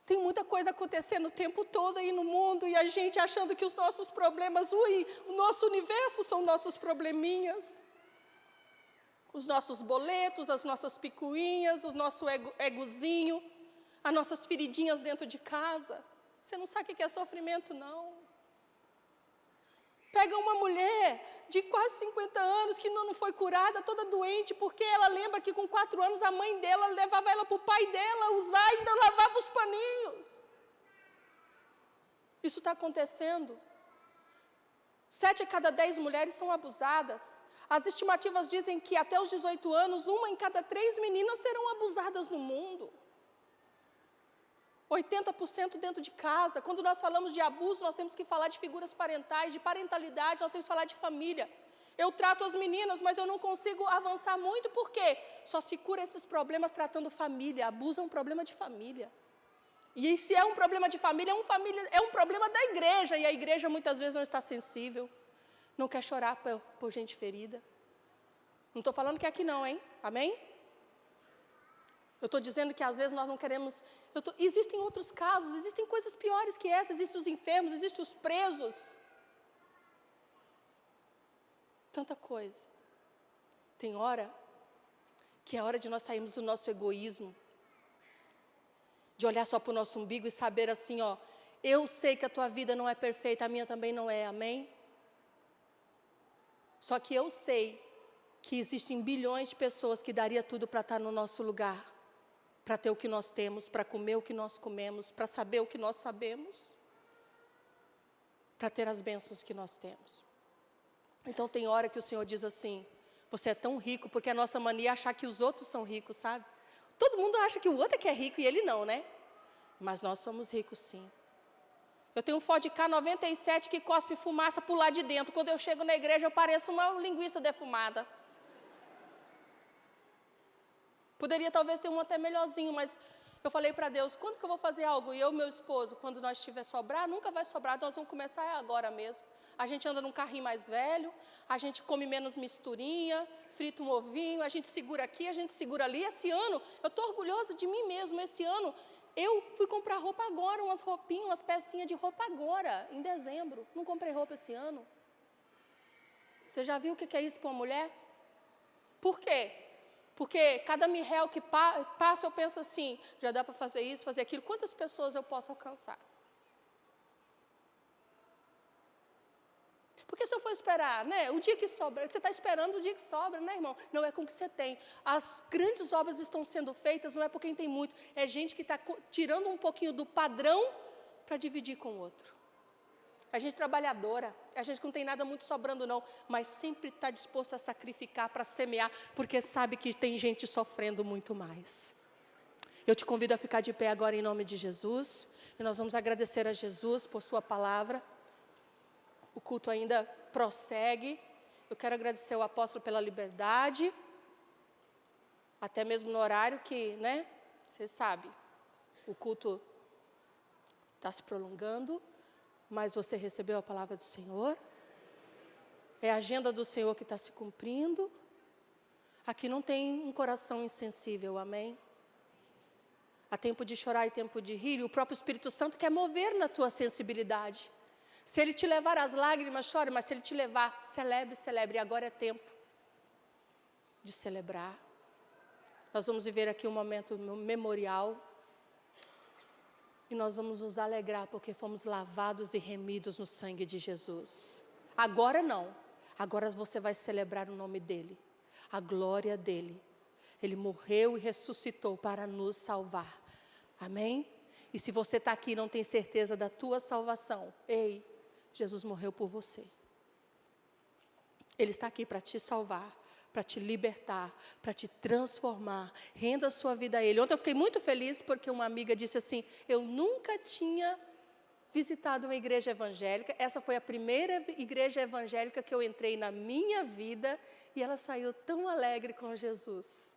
Tem muita coisa acontecendo o tempo todo aí no mundo e a gente achando que os nossos problemas, o nosso universo são nossos probleminhas. Os nossos boletos, as nossas picuinhas, o nosso egozinho, as nossas feridinhas dentro de casa. Você não sabe o que é sofrimento, não. Pega uma mulher de quase 50 anos que não foi curada, toda doente, porque ela lembra que com 4 anos a mãe dela levava ela para o pai dela usar e ainda lavava os paninhos. Isso está acontecendo. 7 a cada 10 mulheres são abusadas. As estimativas dizem que até os 18 anos, 1 em cada 3 meninas serão abusadas no mundo. 80% dentro de casa. Quando nós falamos de abuso, nós temos que falar de figuras parentais, de parentalidade, nós temos que falar de família. Eu trato as meninas, mas eu não consigo avançar muito, porque só se cura esses problemas tratando família. Abuso é um problema de família. E se é um problema de família, é um problema da igreja, e a igreja muitas vezes não está sensível, não quer chorar por gente ferida. Não estou falando que é aqui não, hein? Amém? Eu estou dizendo que às vezes nós não queremos... Existem outros casos, existem coisas piores que essa, existem os enfermos, existem os presos. Tanta coisa. Tem hora que é hora de nós sairmos do nosso egoísmo, de olhar só para o nosso umbigo e saber assim, ó, eu sei que a tua vida não é perfeita, a minha também não é, amém? Só que eu sei que existem bilhões de pessoas que daria tudo para estar no nosso lugar, para ter o que nós temos, para comer o que nós comemos, para saber o que nós sabemos, para ter as bênçãos que nós temos. Então tem hora que o Senhor diz assim, você é tão rico, porque a nossa mania é achar que os outros são ricos, sabe? Todo mundo acha que o outro é que é rico e ele não, né? Mas nós somos ricos sim. Eu tenho um Ford Ka 97 que cospe fumaça por lá de dentro. Quando eu chego na igreja eu pareço uma linguiça defumada. Poderia talvez ter um até melhorzinho, mas eu falei para Deus, quando que eu vou fazer algo? E eu e meu esposo, quando nós tiver sobrar, nunca vai sobrar, nós vamos começar agora mesmo. A gente anda num carrinho mais velho, a gente come menos misturinha, frita um ovinho, a gente segura aqui, a gente segura ali. Esse ano, eu estou orgulhosa de mim mesmo, esse ano, eu fui comprar roupa agora, umas roupinhas, umas pecinhas de roupa agora, em dezembro. Não comprei roupa esse ano. Você já viu o que é isso para uma mulher? Por quê? Porque cada mirréu que passa, eu penso assim, já dá para fazer isso, fazer aquilo. Quantas pessoas eu posso alcançar? Porque se eu for esperar, né, o dia que sobra, você está esperando o dia que sobra, né, irmão? Não é com o que você tem. As grandes obras estão sendo feitas, não é por quem tem muito. É gente que está tirando um pouquinho do padrão para dividir com o outro. É gente trabalhadora, é gente que não tem nada muito sobrando não, mas sempre está disposto a sacrificar para semear, porque sabe que tem gente sofrendo muito mais. Eu te convido a ficar de pé agora em nome de Jesus, e nós vamos agradecer a Jesus por sua palavra. O culto ainda prossegue. Eu quero agradecer ao apóstolo pela liberdade. Até mesmo no horário que, né, você sabe, o culto está se prolongando, mas você recebeu a palavra do Senhor? É a agenda do Senhor que está se cumprindo? Aqui não tem um coração insensível, amém? Há tempo de chorar e tempo de rir, e o próprio Espírito Santo quer mover na tua sensibilidade. Se Ele te levar às lágrimas, chore, mas se Ele te levar, celebre, celebre, e agora é tempo de celebrar. Nós vamos viver aqui um momento memorial, e nós vamos nos alegrar, porque fomos lavados e remidos no sangue de Jesus. Agora não, agora você vai celebrar o nome dEle, a glória dEle. Ele morreu e ressuscitou para nos salvar, amém? E se você está aqui e não tem certeza da tua salvação, ei, Jesus morreu por você. Ele está aqui para te salvar, para te libertar, para te transformar. Renda a sua vida a Ele. Ontem eu fiquei muito feliz porque uma amiga disse assim, eu nunca tinha visitado uma igreja evangélica. Essa foi a primeira igreja evangélica que eu entrei na minha vida e ela saiu tão alegre com Jesus.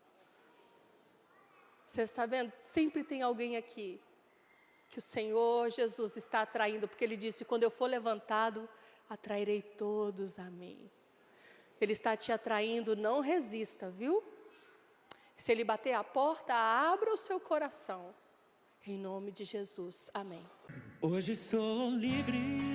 Você está vendo? Sempre tem alguém aqui que o Senhor Jesus está atraindo, porque Ele disse, quando eu for levantado, atrairei todos a mim. Ele está te atraindo, não resista, viu? Se Ele bater a porta, abra o seu coração. Em nome de Jesus, amém. Hoje sou livre.